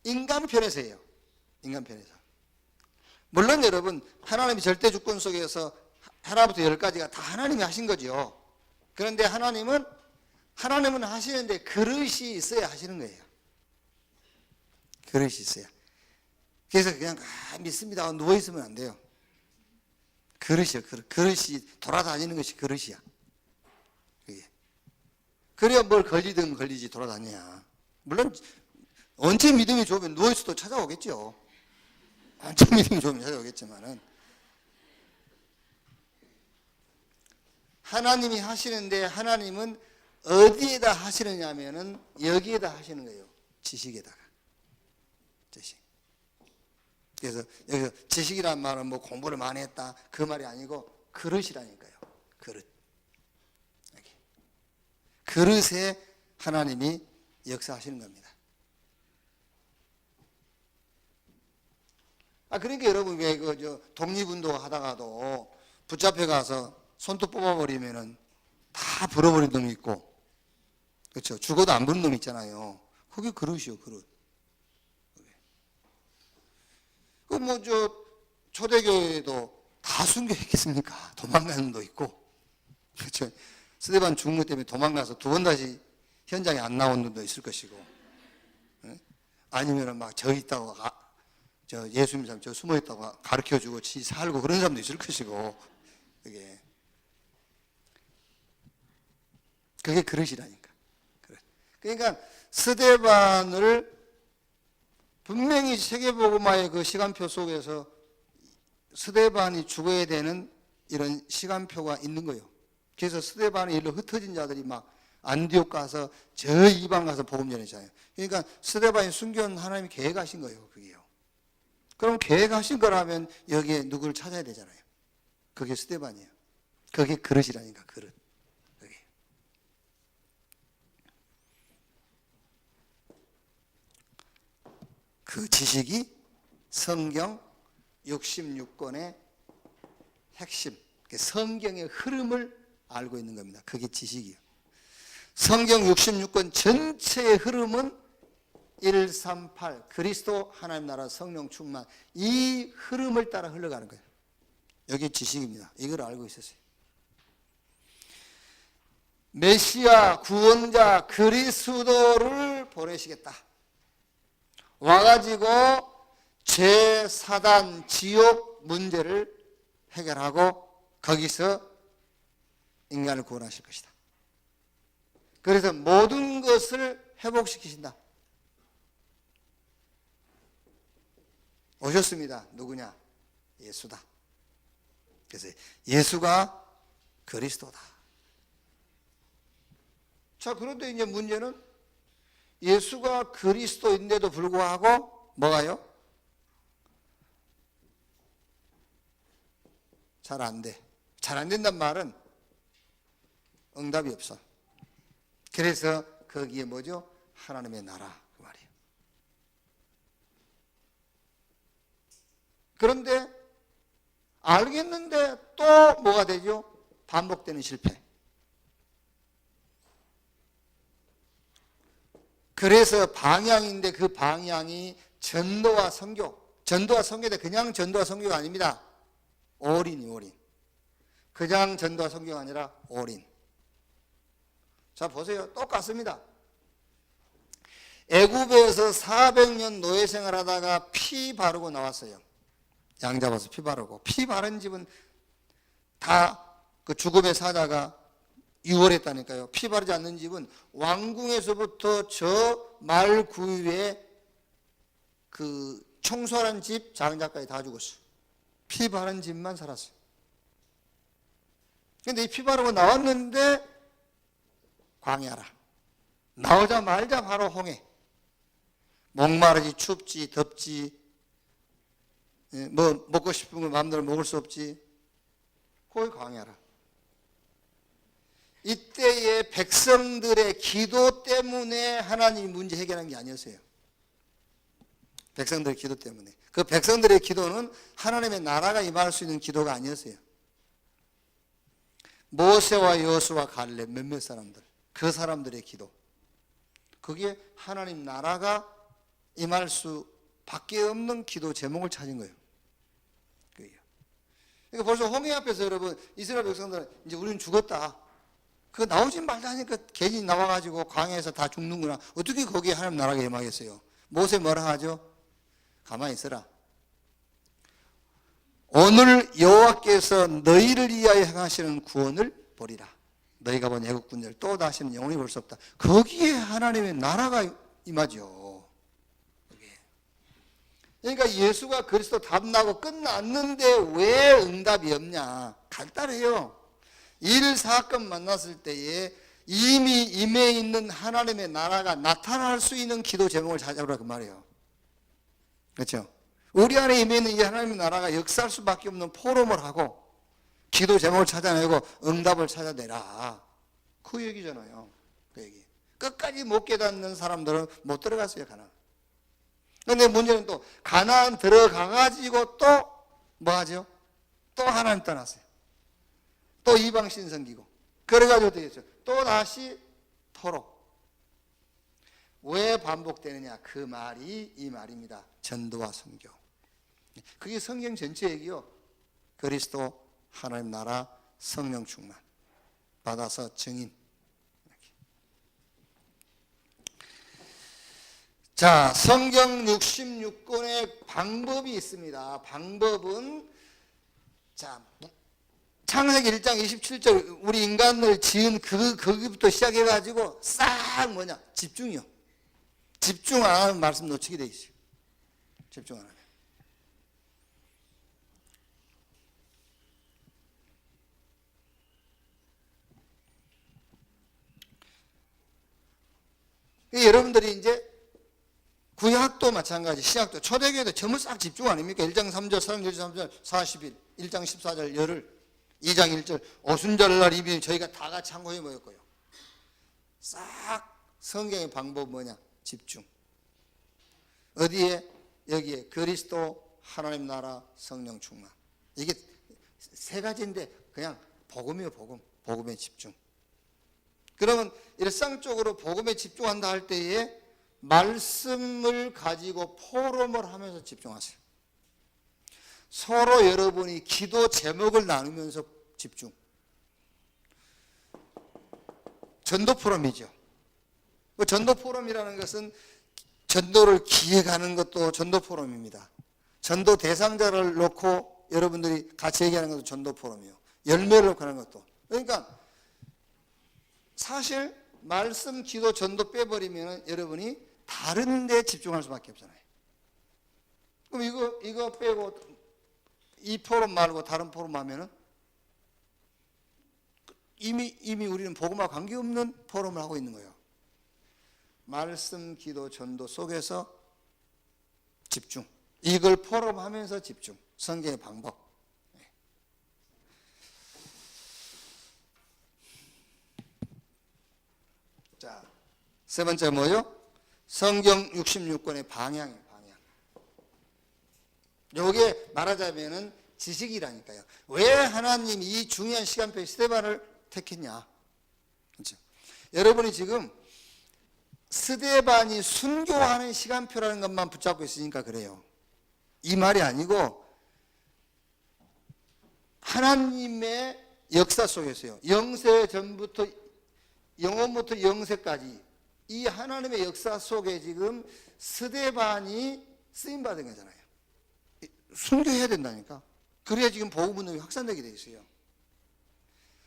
인간 편에서예요. 인간 편에서. 물론 여러분 하나님이 절대 주권 속에서 하나부터 10까지가 다 하나님이 하신 거죠. 그런데 하나님은 하시는데 그릇이 있어야 하시는 거예요. 그릇이 있어야. 그래서 그냥 믿습니다 하고 누워있으면 안 돼요. 그릇이요. 그릇이 돌아다니는 것이 그릇이야. 그게. 그래야 뭘 걸리든 걸리지 돌아다녀야. 물론 언제 믿음이 좋으면 누워있어도 찾아오겠죠. 언제 믿음이 좋으면 찾아오겠지만은 하나님이 하시는데 하나님은 어디에다 하시느냐 하면은 여기에다 하시는 거예요. 지식에다가. 지식. 그래서 여기서 지식이란 말은 뭐 공부를 많이 했다 그 말이 아니고 그릇이라니까요. 그릇. 여기. 그릇에 하나님이 역사하시는 겁니다. 그러니까 여러분 왜 독립운동 하다가도 붙잡혀 가서 손톱 뽑아버리면은 다 불어버린 놈이 있고, 그렇죠? 죽어도 안 부는 놈 있잖아요. 그게 그릇이요, 그릇. 초대교회도 다 순교했겠습니까? 도망가는 놈도 있고, 그렇죠? 스데반 죽는 것 때문에 도망가서 두 번 다시 현장에 안 나온 놈도 있을 것이고, 아니면은 막 저 있다고 예수님 사람 저 숨어 있다고 가르쳐주고 지 살고 그런 사람도 있을 것이고, 그게 그릇이라니까. 그러니까 스데반을 분명히 세계복음화의 그 시간표 속에서 스데반이 죽어야 되는 이런 시간표가 있는 거예요. 그래서 스데반의 일로 흩어진 자들이 막 안디옥 가서 저 이방 가서 복음 전했잖아요. 그러니까 스데반이 순교는 하나님이 계획하신 거예요. 그게요. 그럼 계획하신 거라면 여기에 누구를 찾아야 되잖아요. 그게 스데반이에요. 그게 그릇이라니까, 그릇. 그게. 그 지식이 성경 66권의 핵심, 성경의 흐름을 알고 있는 겁니다. 그게 지식이에요. 성경 66권 전체의 흐름은 138 그리스도 하나님 나라 성령 충만, 이 흐름을 따라 흘러가는 거예요. 여기 지식입니다. 이걸 알고 있었어요. 메시아 구원자 그리스도를 보내시겠다. 와가지고 죄, 사단, 지옥 문제를 해결하고 거기서 인간을 구원하실 것이다. 그래서 모든 것을 회복시키신다. 오셨습니다. 누구냐? 예수다. 그래서 예수가 그리스도다. 자, 그런데 이제 문제는 예수가 그리스도인데도 불구하고 뭐가요? 잘 안 돼. 잘 안 된단 말은 응답이 없어. 그래서 거기에 뭐죠? 하나님의 나라 그 말이에요. 그런데 알겠는데 또 뭐가 되죠? 반복되는 실패. 그래서 방향인데 그 방향이 전도와 선교. 전도와 선교인데 그냥 전도와 선교가 아닙니다. 올인이 올인. 그냥 전도와 선교가 아니라 올인. 자 보세요. 똑같습니다. 애굽에서 400년 노예 생활하다가 피 바르고 나왔어요. 양 잡아서 피 바르고. 피 바른 집은 다 그 죽음의 사자가 유월했다니까요. 피 바르지 않는 집은 왕궁에서부터 저 말 구유에 그 청소하는 집 장자까지 다 죽었어요. 피 바른 집만 살았어요. 근데 이 피 바르고 나왔는데 광야라. 나오자마자 바로 홍해. 목마르지 춥지 덥지 뭐 먹고 싶은 걸 마음대로 먹을 수 없지. 거기 광야라. 이때의 백성들의 기도 때문에 하나님이 문제 해결한 게 아니었어요. 백성들의 기도 때문에. 그 백성들의 기도는 하나님의 나라가 임할 수 있는 기도가 아니었어요. 모세와 여호수아 갈렙 몇몇 사람들, 그 사람들의 기도. 그게 하나님 나라가 임할 수밖에 없는 기도 제목을 찾은 거예요. 그러니까 벌써 홍해 앞에서 여러분 이스라엘 백성들은 이제 우리는 죽었다. 그 나오지 말자 하니까 괜히 나와가지고 광야에서 다 죽는구나. 어떻게 거기에 하나님 나라가 임하겠어요? 모세 뭐라 하죠? 가만히 있어라. 오늘 여호와께서 너희를 위하여 행하시는 구원을 보리라. 너희가 본 애국 군대를 또 다시는 영원히 볼 수 없다. 거기에 하나님의 나라가 임하죠. 그러니까 예수가 그리스도 답나고 끝났는데 왜 응답이 없냐? 간단해요. 일 사건 만났을 때에 이미 임해 있는 하나님의 나라가 나타날 수 있는 기도 제목을 찾아보라 그 말이에요. 그렇죠? 우리 안에 임해 있는 이 하나님의 나라가 역사할 수밖에 없는 포럼을 하고 기도 제목을 찾아내고 응답을 찾아내라. 그 얘기잖아요. 그 얘기. 끝까지 못 깨닫는 사람들은 못 들어갔어요, 가나안. 그런데 문제는 또 가나안 들어가가지고 또 뭐 하죠? 또 하나님 떠났어요. 또 이방 신 섬기고. 그래가지고 되겠죠. 또 다시 토록. 왜 반복되느냐? 그 말이 이 말입니다. 전도와 선교. 그게 성경 전체 얘기요. 그리스도 하나님 나라 성령 충만 받아서 증인. 자, 성경 66권의 방법이 있습니다. 방법은 자, 창세기 1장 27절 우리 인간을 지은 거기부터 시작해가지고 싹 뭐냐? 집중이요. 집중 안 하면 말씀 놓치게 돼 있어요. 집중 안 하면. 여러분들이 이제 구약도 마찬가지, 신약도, 초대교회도 전부 싹 집중 아닙니까? 1장 3절, 4장 3절, 40일, 1장 14절, 열흘, 2장 1절, 오순절날 이미 저희가 다 같이 한 곳에 모였고요. 싹 성경의 방법 뭐냐? 집중. 어디에? 여기에 그리스도 하나님 나라 성령 충만. 이게 세 가지인데 그냥 복음이에요, 복음. 복음에 집중. 그러면 일상적으로 복음에 집중한다 할 때에 말씀을 가지고 포럼을 하면서 집중하세요. 서로 여러분이 기도 제목을 나누면서 집중. 전도 포럼이죠. 전도 포럼이라는 것은 전도를 기획하는 것도 전도 포럼입니다. 전도 대상자를 놓고 여러분들이 같이 얘기하는 것도 전도 포럼이에요. 열매를 놓고 하는 것도. 그러니까 사실 말씀, 기도, 전도 빼버리면 여러분이 다른 데 집중할 수밖에 없잖아요. 그럼 이거 빼고 이 포럼 말고 다른 포럼 하면은 이미 우리는 복음과 관계없는 포럼을 하고 있는 거예요. 말씀, 기도, 전도 속에서 집중. 이걸 포럼하면서 집중. 성경의 방법. 세 번째 뭐요? 성경 66권의 방향이에요. 방향. 요게 말하자면은 지식이라니까요. 왜 하나님이 이 중요한 시간표에 스데반을 택했냐? 그렇죠? 여러분이 지금 스데반이 순교하는 시간표라는 것만 붙잡고 있으니까 그래요. 이 말이 아니고 하나님의 역사 속에서요. 영세 전부터 영원부터 영세까지 이 하나님의 역사 속에 지금 스데반이 쓰임 받은 거잖아요. 순교해야 된다니까. 그래야 지금 복음 운동이 확산되게 돼 있어요.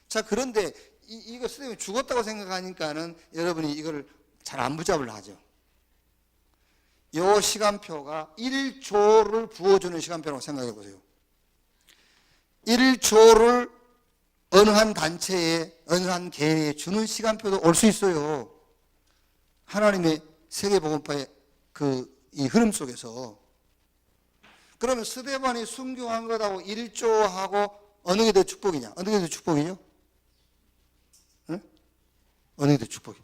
자, 그런데 이거 스데반이 죽었다고 생각하니까는 여러분이 이거를 잘 안 붙잡으려 하죠. 요 시간표가 1조를 부어주는 시간표라고 생각해 보세요. 1조를 어느 한 단체에, 어느 한 교회에 주는 시간표도 올 수 있어요. 하나님의 세계복음파의 이 흐름 속에서. 그러면 스데반이 순교한 것하고 1조하고 어느 게 더 축복이냐? 어느 게 더 축복이죠? 응? 어느 게 더 축복이?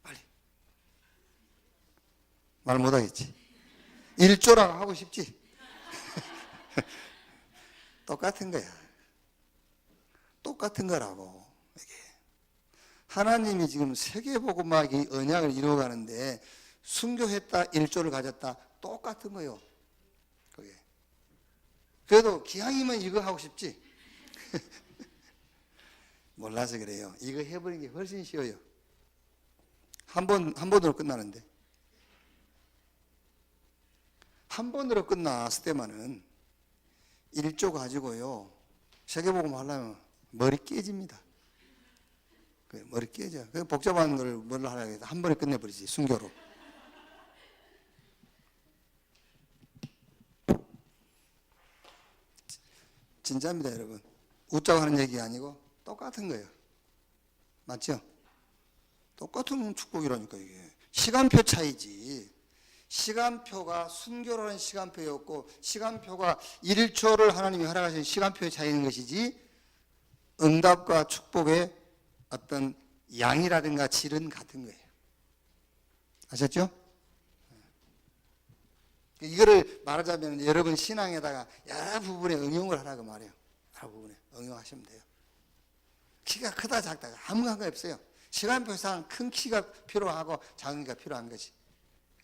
빨리. 말 못하겠지. 1조라고 하고 싶지? 똑같은 거야. 똑같은 거라고. 이게. 하나님이 지금 세계복음학이 언약을 이루어가는데 순교했다, 1조를 가졌다, 똑같은 거요. 그게. 그래도 기왕이면 이거 하고 싶지? 몰라서 그래요. 이거 해버리는 게 훨씬 쉬워요. 한 번으로 끝나는데. 한 번으로 끝나, 스데반은. 1조 가지고요. 세계복음 하려면 머리 깨집니다. 머리 깨져. 복잡한 걸 뭘로 하려고 한 번에 끝내버리지, 순교로. 진짜입니다, 여러분. 웃자고 하는 얘기 아니고 똑같은 거예요. 맞죠? 똑같은 축복이라니까, 이게. 시간표 차이지. 시간표가 순교라는 시간표였고 시간표가 1초를 하나님이 허락하신 시간표에 차이는 것이지 응답과 축복의 어떤 양이라든가 질은 같은 거예요. 아셨죠? 이거를 말하자면 여러분 신앙에다가 여러 부분에 응용을 하라고 말해요. 여러 부분에 응용하시면 돼요. 키가 크다 작다 아무 상관없어요. 시간표상 큰 키가 필요하고 작은 키가 필요한 거지.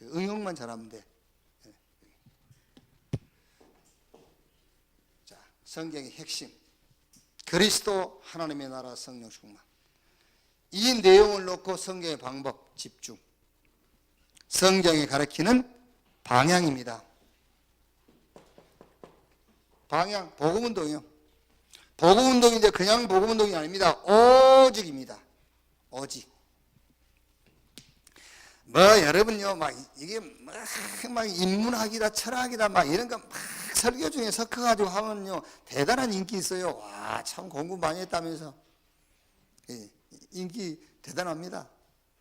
응용만 잘하면 돼. 자, 성경의 핵심. 그리스도 하나님의 나라 성령 충만. 이 내용을 놓고 성경의 방법 집중. 성경이 가르치는 방향입니다. 방향, 복음운동이요. 복음운동인데 그냥 복음운동이 아닙니다. 오직입니다. 오직. 여러분요, 이게 막 인문학이다, 철학이다, 이런 거 막 설교 중에 섞어가지고 하면요, 대단한 인기 있어요. 와, 참 공부 많이 했다면서. 인기 대단합니다.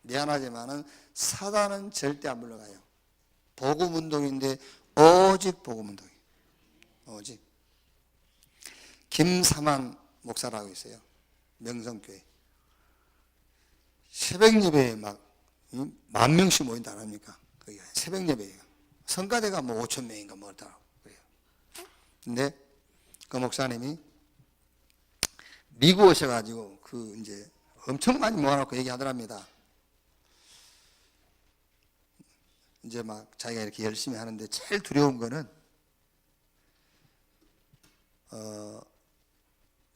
미안하지만은 사단은 절대 안 물러가요. 복음운동인데, 오직 복음운동이에요. 오직. 김사만 목사라고 있어요. 명성교회. 새벽 예배에 10,000명씩 모인다 안 합니까? 그게 새벽 예배예요. 성가대가 5,000명인가 뭐더라고 그래요. 근데 그 목사님이 미국 오셔가지고 이제 엄청 많이 모아놓고 얘기하더랍니다. 이제 자기가 이렇게 열심히 하는데 제일 두려운 거는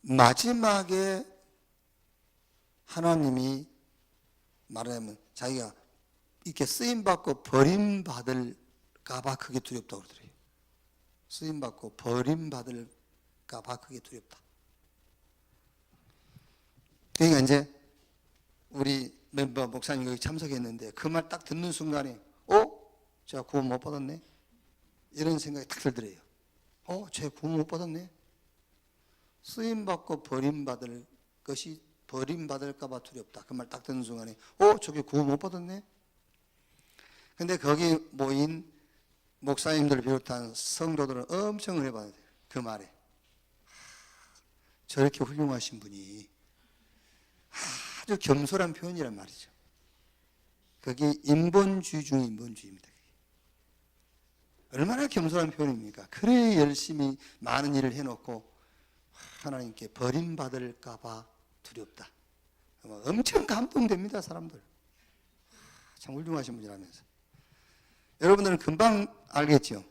마지막에 하나님이 말하자면 자기가 이렇게 쓰임받고 버림받을까봐 그게 두렵다고 그러더래요. 쓰임받고 버림받을까봐 그게 두렵다. 그러니까 이제 우리 멤버 목사님 여기 참석했는데 그 말 딱 듣는 순간에 제가 구원 못 받았네? 이런 생각이 딱 들더래요. 쟤 구원 못 받았네? 쓰임받고 버림받을 것이 버림받을까봐 두렵다. 그 말 딱 듣는 순간에 저게 구원 못 받았네? 근데 거기 모인 목사님들을 비롯한 성도들은 엄청 은혜 받아야 돼요. 그 말에. 저렇게 훌륭하신 분이 아주 겸손한 표현이란 말이죠. 그게 인본주의 중에 인본주의입니다. 얼마나 겸손한 표현입니까? 그래 열심히 많은 일을 해놓고 하나님께 버림받을까 봐 두렵다. 엄청 감동됩니다, 사람들. 참 훌륭하신 분이라면서. 여러분들은 금방 알겠죠?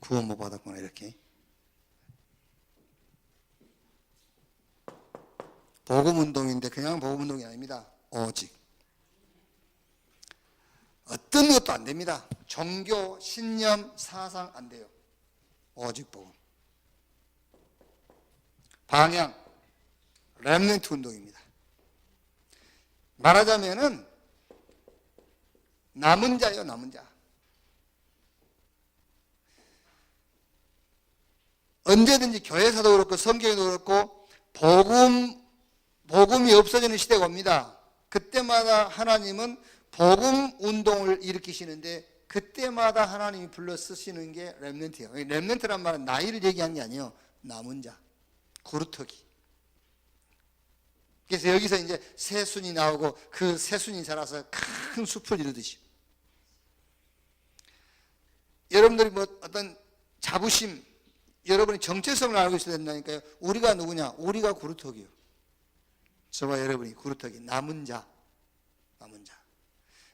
구원 못 받았구나, 이렇게. 복음운동인데 그냥 복음운동이 아닙니다. 오직 어떤 것도 안 됩니다. 종교, 신념, 사상 안 돼요. 오직 복음. 방향, 렘넌트 운동입니다. 말하자면은 남은 자예요, 남은 자. 언제든지 교회에서도 그렇고 성경에도 그렇고 복음이 없어지는 시대가 옵니다. 그때마다 하나님은 복음 운동을 일으키시는데 그때마다 하나님이 불러 쓰시는 게 렘넌트예요. 렘넌트란 말은 나이를 얘기하는 게 아니에요. 남은 자, 구루터기. 그래서 여기서 이제 새순이 나오고 그 새순이 자라서 큰 숲을 이루듯이 여러분들이 뭐 어떤 자부심, 여러분이 정체성을 알고 있어야 된다니까요. 우리가 누구냐? 우리가 구루터기요. 저와 여러분이 구루터기, 남은 자, 남은 자.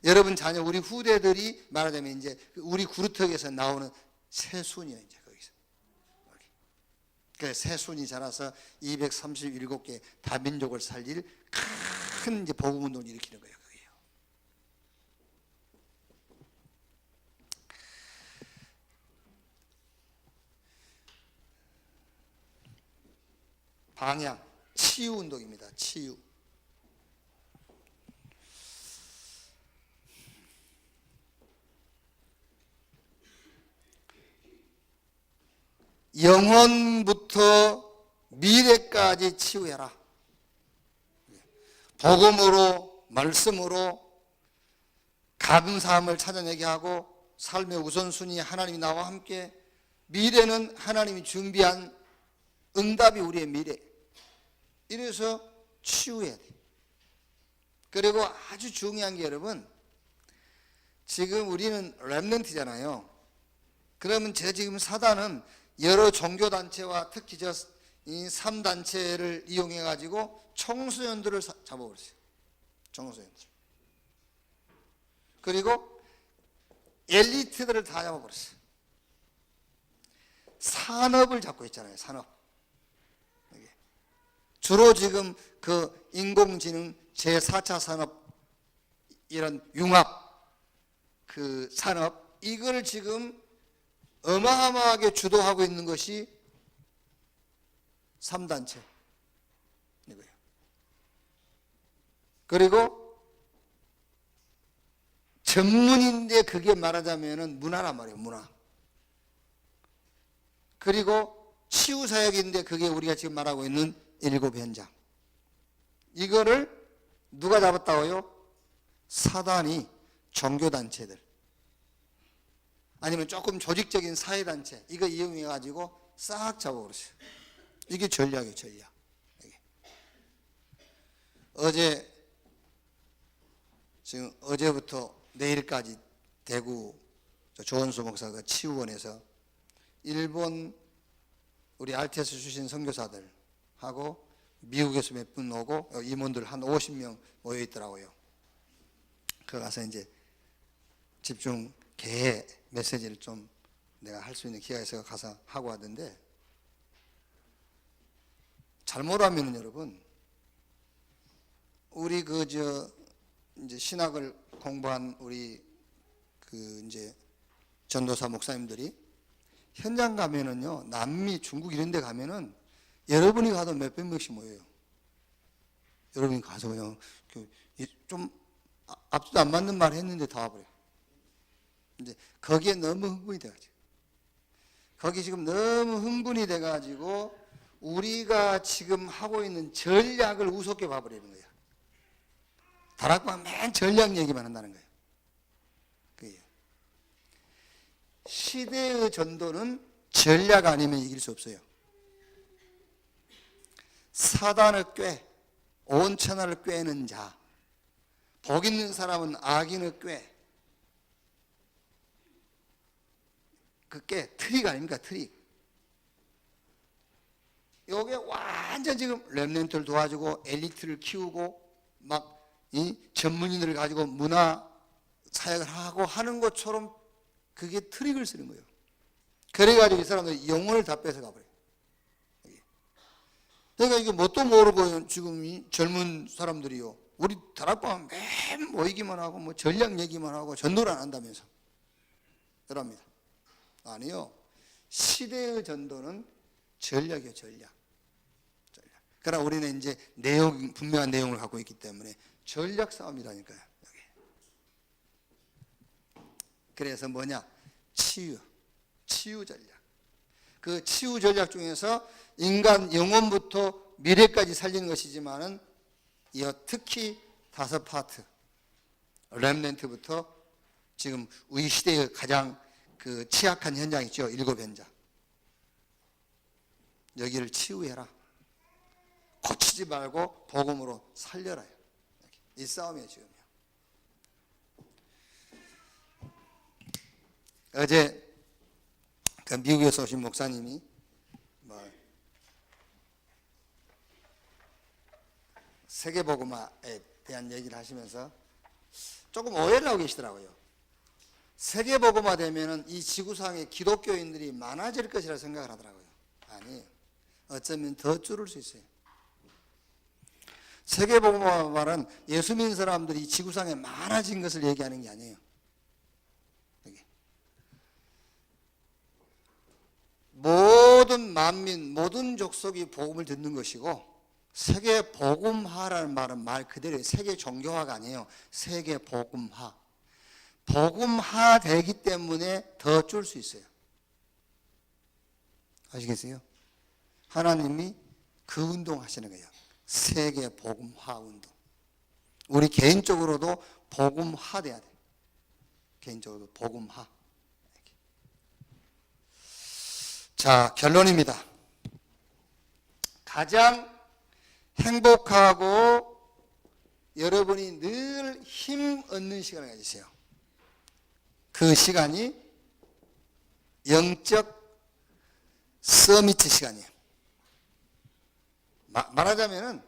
여러분 자녀, 우리 후대들이 말하자면 이제 우리 구루터기에서 나오는 새순이에요, 이제 거기서. 그 새순이 자라서 237개 다민족을 살릴 큰 이제 복음 운동을 일으키는 거예요, 그게요. 방향, 치유 운동입니다. 치유. 영혼부터 미래까지 치유해라. 복음으로, 말씀으로 감사함을 찾아내게 하고 삶의 우선순위 하나님이 나와 함께, 미래는 하나님이 준비한 응답이 우리의 미래. 이래서 치유해야 돼. 그리고 아주 중요한 게 여러분, 지금 우리는 렘넌트잖아요. 그러면 지금 사단은 여러 종교단체와 특히 이 3단체를 이용해 가지고 청소년들을 잡아버렸어요. 청소년들. 그리고 엘리트들을 다 잡아버렸어요. 산업을 잡고 있잖아요. 산업. 주로 지금 그 인공지능 제4차 산업, 이런 융합 그 산업, 이걸 지금 어마어마하게 주도하고 있는 것이 3단체 이거예요. 그리고 전문인데 그게 말하자면은 문화란 말이에요, 문화. 그리고 치유사역인데 그게 우리가 지금 말하고 있는 7현장. 이거를 누가 잡았다고요? 사단이 종교단체들, 아니면 조금 조직적인 사회단체, 이거 이용해가지고 싹 잡아버렸어요. 이게 전략이에요, 전략. 지금 어제부터 내일까지 대구 조원수 목사가 치유원에서 일본 우리 RTS 출신 선교사들하고 미국에서 몇 분 오고 임원들 한 50명 모여 있더라고요. 그 가서 이제 집중 개해 메시지를 좀 내가 할 수 있는 기회가 있어서 가서 하고 하던데, 잘못하면은 여러분, 우리 이제 신학을 공부한 우리 이제 전도사 목사님들이 현장 가면은요, 남미, 중국 이런 데 가면은 여러분이 가도 몇백 명씩 모여요. 여러분이 가서 그냥 좀 앞도 안 맞는 말 했는데 다 와버려요. 이제 거기에 너무 흥분이 돼가지고, 거기 지금 너무 흥분이 돼가지고 우리가 지금 하고 있는 전략을 우습게 봐버리는 거예요. 다락방 맨 전략 얘기만 한다는 거예요. 그게 시대의 전도는 전략 아니면 이길 수 없어요. 사단의 꾀, 온 천하를 꿰는 자. 복 있는 사람은 악인을 꿰. 그 꿰, 트릭 아닙니까? 트릭. 요게 완전 지금 렘넌트를 도와주고 엘리트를 키우고 막 이 전문인들을 가지고 문화 사역을 하고 하는 것처럼 그게 트릭을 쓰는 거예요. 그래가지고 이 사람들이 영혼을 다 뺏어가버려요. 그러니까 이게 뭣도 모르고 지금 이 젊은 사람들이요. 우리 다락방 매일 모이기만 하고 뭐 전략 얘기만 하고 전도를 안 한다면서. 그럽니다. 아니요. 시대의 전도는 전략이에요, 전략. 그러나 우리는 이제 분명한 내용을 갖고 있기 때문에 전략 싸움이라니까요. 여기. 그래서 뭐냐? 치유 전략. 그 치유 전략 중에서 인간 영혼부터 미래까지 살리는 것이지만은 특히 5파트, 렘넌트부터 지금 우리 시대의 가장 그 취약한 현장 있죠. 7 현장. 여기를 치유해라. 고치지 말고 복음으로 살려라. 이 싸움이에요, 지금요. 어제 그 미국에서 오신 목사님이 세계복음화에 대한 얘기를 하시면서 조금 오해를 하고 계시더라고요. 세계복음화 되면은 이 지구상에 기독교인들이 많아질 것이라 생각을 하더라고요. 아니에요. 어쩌면 더 줄을 수 있어요. 세계복음화 말은 예수 믿는 사람들이 지구상에 많아진 것을 얘기하는 게 아니에요. 모든 만민, 모든 족속이 복음을 듣는 것이고, 세계 복음화라는 말은 말 그대로예요. 세계 종교화가 아니에요. 세계 복음화. 복음화 되기 때문에 더 줄 수 있어요. 아시겠어요? 하나님이 그 운동 하시는 거예요. 세계 복음화 운동. 우리 개인적으로도 복음화 돼야 돼. 개인적으로도 복음화. 자, 결론입니다. 가장 행복하고 여러분이 늘 힘 얻는 시간을 가지세요. 그 시간이 영적 서미트 시간이에요. 말하자면은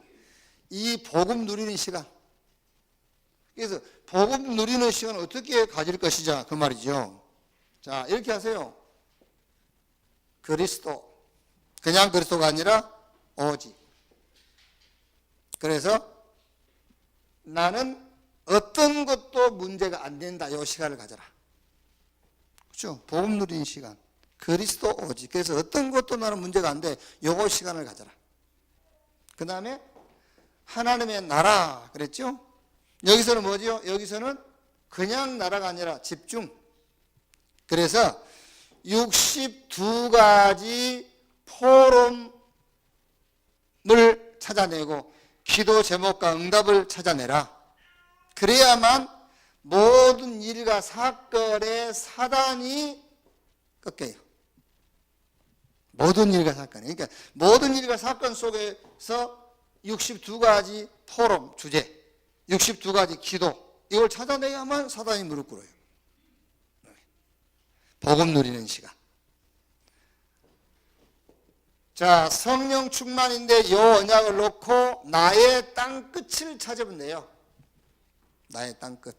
이 복음 누리는 시간. 그래서 복음 누리는 시간을 어떻게 가질 것이냐 그 말이죠. 자, 이렇게 하세요. 그리스도. 그냥 그리스도가 아니라 오직. 그래서 나는 어떤 것도 문제가 안 된다. 이 시간을 가져라. 그렇죠? 복음 누리는 시간. 그리스도 오직. 그래서 어떤 것도 나는 문제가 안 돼. 요거 시간을 가져라. 그 다음에 하나님의 나라 그랬죠? 여기서는 뭐죠? 여기서는 그냥 나라가 아니라 집중. 그래서 62가지 포럼을 찾아내고 기도 제목과 응답을 찾아내라. 그래야만 모든 일과 사건의 사단이 꺾여요. 모든 일과 사건. 그러니까 모든 일과 사건 속에서 62가지 포럼 주제, 62가지 기도 이걸 찾아내야만 사단이 무릎 꿇어요. 복음 누리는 시간. 자, 성령 충만인데 요 언약을 놓고 나의 땅끝을 찾으면 돼요. 나의 땅끝.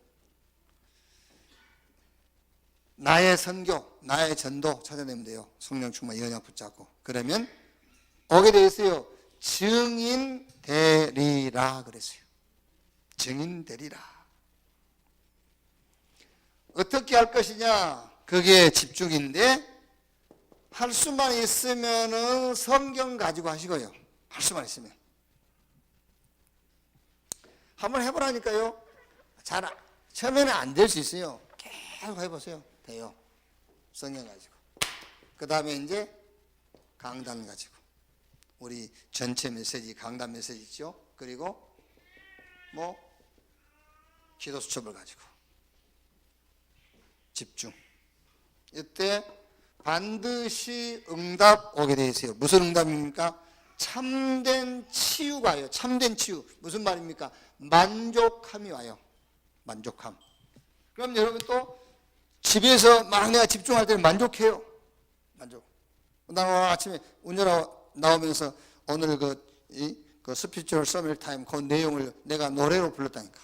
나의 선교, 나의 전도 찾아내면 돼요. 성령 충만 이 언약 붙잡고. 그러면 오게 돼 있어요. 증인 되리라 그랬어요. 증인 되리라. 어떻게 할 것이냐? 그게 집중인데 할 수만 있으면은 성경 가지고 하시고요. 할 수만 있으면. 한번 해보라니까요. 처음에는 안 될 수 있어요. 계속 해보세요. 돼요. 성경 가지고. 그 다음에 이제 강단 가지고. 우리 전체 메시지, 강단 메시지 있죠. 그리고 기도 수첩을 가지고. 집중. 이때 반드시 응답 오게 되어 있어요. 무슨 응답입니까? 참된 치유가 와요. 참된 치유. 무슨 말입니까? 만족함이 와요. 만족함. 그럼 여러분 또 집에서 막 내가 집중할 때는 만족해요. 만족. 나는 오늘 아침에 운전하고 나오면서 오늘 그 스피리추얼 서밋 타임 그 내용을 내가 노래로 불렀다니까.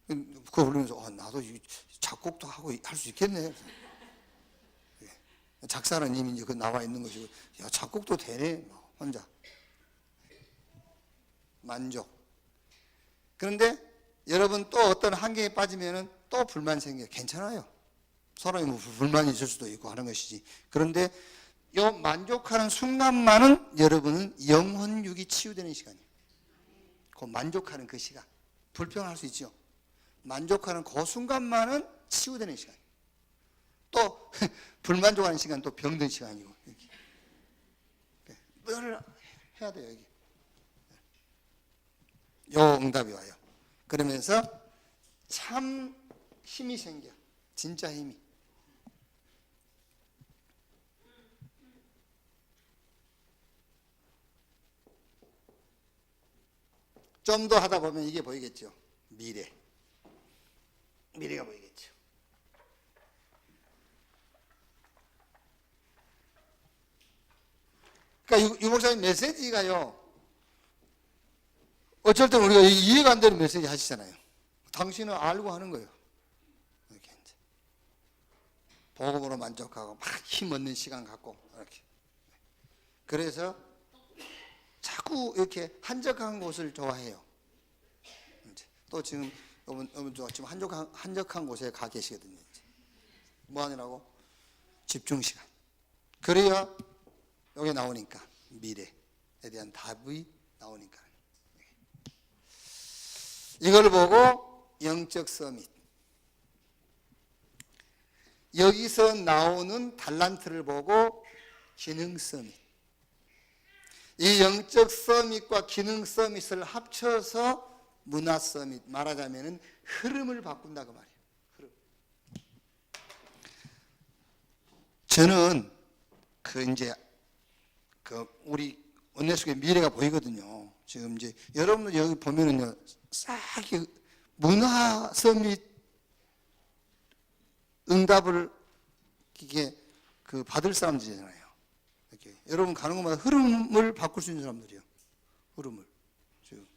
그거 부르면서 나도 작곡도 하고 할 수 있겠네. 작사는 이미 이제 그 나와 있는 것이고, 야, 작곡도 되네, 혼자. 만족. 그런데 여러분 또 어떤 환경에 빠지면은 또 불만 생겨요. 괜찮아요. 서로 뭐 불만이 있을 수도 있고 하는 것이지. 그런데 요 만족하는 순간만은 여러분은 영혼육이 치유되는 시간이에요. 그 만족하는 그 시간. 불평할 수 있죠. 만족하는 그 순간만은 치유되는 시간이에요. 또 불만족하는 시간 또 병든 시간이고. 늘 해야 돼요. 여기. 요 응답이 와요. 그러면서 참 힘이 생겨. 진짜 힘이. 좀 더 하다 보면 이게 보이겠죠. 미래가 보이겠죠. 그러니까 유 목사님 메시지가요, 어쩔 때는 우리가 이해가 안 되는 메시지 하시잖아요. 당신은 알고 하는 거예요. 이렇게 이제 복음으로 만족하고 막 힘없는 시간 갖고 이렇게. 그래서 자꾸 이렇게 한적한 곳을 좋아해요. 이제 또 지금 지금 한적한 곳에 가 계시거든요. 이제. 뭐 하느라고? 집중 시간. 그래야 여기 나오니까 미래에 대한 답이 나오니까. 이걸 보고 영적 서밋. 여기서 나오는 달란트를 보고 기능 서밋. 이 영적 서밋과 기능 서밋을 합쳐서 문화 서밋. 말하자면은 흐름을 바꾼다 그 말이에요. 흐름. 저는 이제 우리 은혜 속에 미래가 보이거든요. 지금 이제 여러분들 여기 보면은요, 싹 문화 서밋 응답을 이게 받을 사람들이잖아요. 이렇게 여러분 가는 곳마다 흐름을 바꿀 수 있는 사람들이요. 흐름을. 지금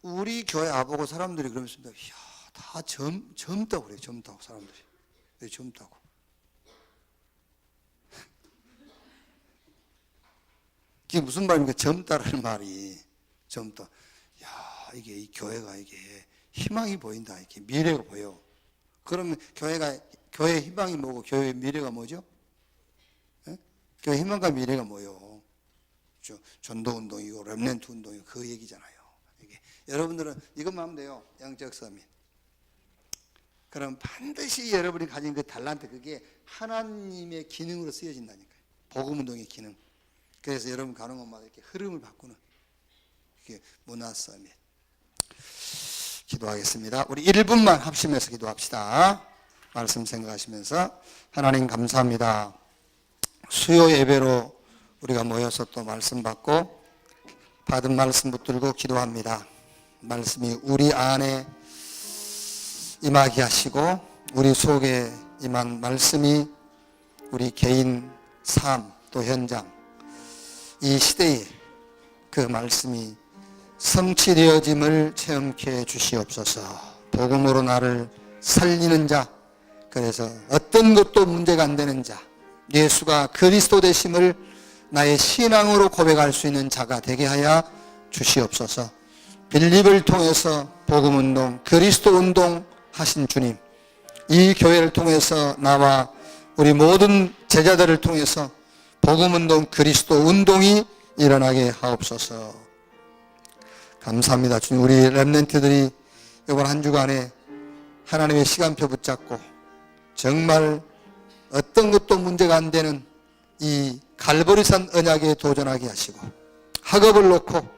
우리 교회 아보고 사람들이 그러면서 이야, 다 젊다고 그래요. 젊다고 사람들이. 왜 젊다고? 이게 무슨 말입니까? 젊다라는 말이. 젊다. 야, 이게 이 교회가 이게 희망이 보인다. 이렇게 미래가 보여. 그러면 교회 희망이 뭐고 교회 미래가 뭐죠? 예? 교회 희망과 미래가 뭐요? 전도 운동이고 렘넌트 운동이고 그 얘기잖아요. 이게. 여러분들은 이것만 하면 돼요. 영적 서밋. 그럼 반드시 여러분이 가진 그 달란트, 그게 하나님의 기능으로 쓰여진다니까요. 복음 운동의 기능. 그래서 여러분 가는 곳마다 이렇게 흐름을 바꾸는 이게 문화 서밋. 기도하겠습니다. 우리 1분만 합심해서 기도합시다. 말씀 생각하시면서. 하나님 감사합니다. 수요 예배로 우리가 모여서 또 말씀 받고 받은 말씀 붙들고 기도합니다. 말씀이 우리 안에 임하게 하시고 우리 속에 임한 말씀이 우리 개인 삶 또 현장 이 시대에 그 말씀이 성취되어짐을 체험케 해 주시옵소서. 복음으로 나를 살리는 자, 그래서 어떤 것도 문제가 안 되는 자, 예수가 그리스도 되심을 나의 신앙으로 고백할 수 있는 자가 되게 하여 주시옵소서. 빌립을 통해서 복음운동, 그리스도운동 하신 주님, 이 교회를 통해서 나와 우리 모든 제자들을 통해서 복음운동, 그리스도운동이 일어나게 하옵소서. 감사합니다. 주님, 우리 렘넌트들이 이번 한 주간에 하나님의 시간표 붙잡고 정말 어떤 것도 문제가 안 되는 이 갈보리산 언약에 도전하게 하시고 학업을 놓고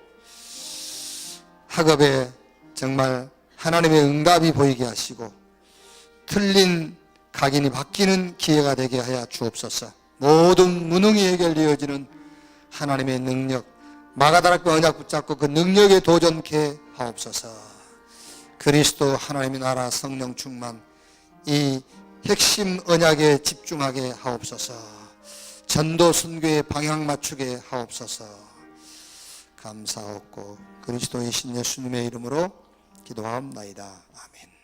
학업에 정말 하나님의 응답이 보이게 하시고 틀린 각인이 바뀌는 기회가 되게 하여 주옵소서. 모든 무능이 해결되어지는 하나님의 능력, 마가다락방 언약 붙잡고 그 능력에 도전케 하옵소서. 그리스도 하나님의 나라 성령 충만, 이 핵심 언약에 집중하게 하옵소서. 전도 선교에 방향 맞추게 하옵소서. 감사하옵고 그리스도의 신 예수님의 이름으로 기도하옵나이다. 아멘.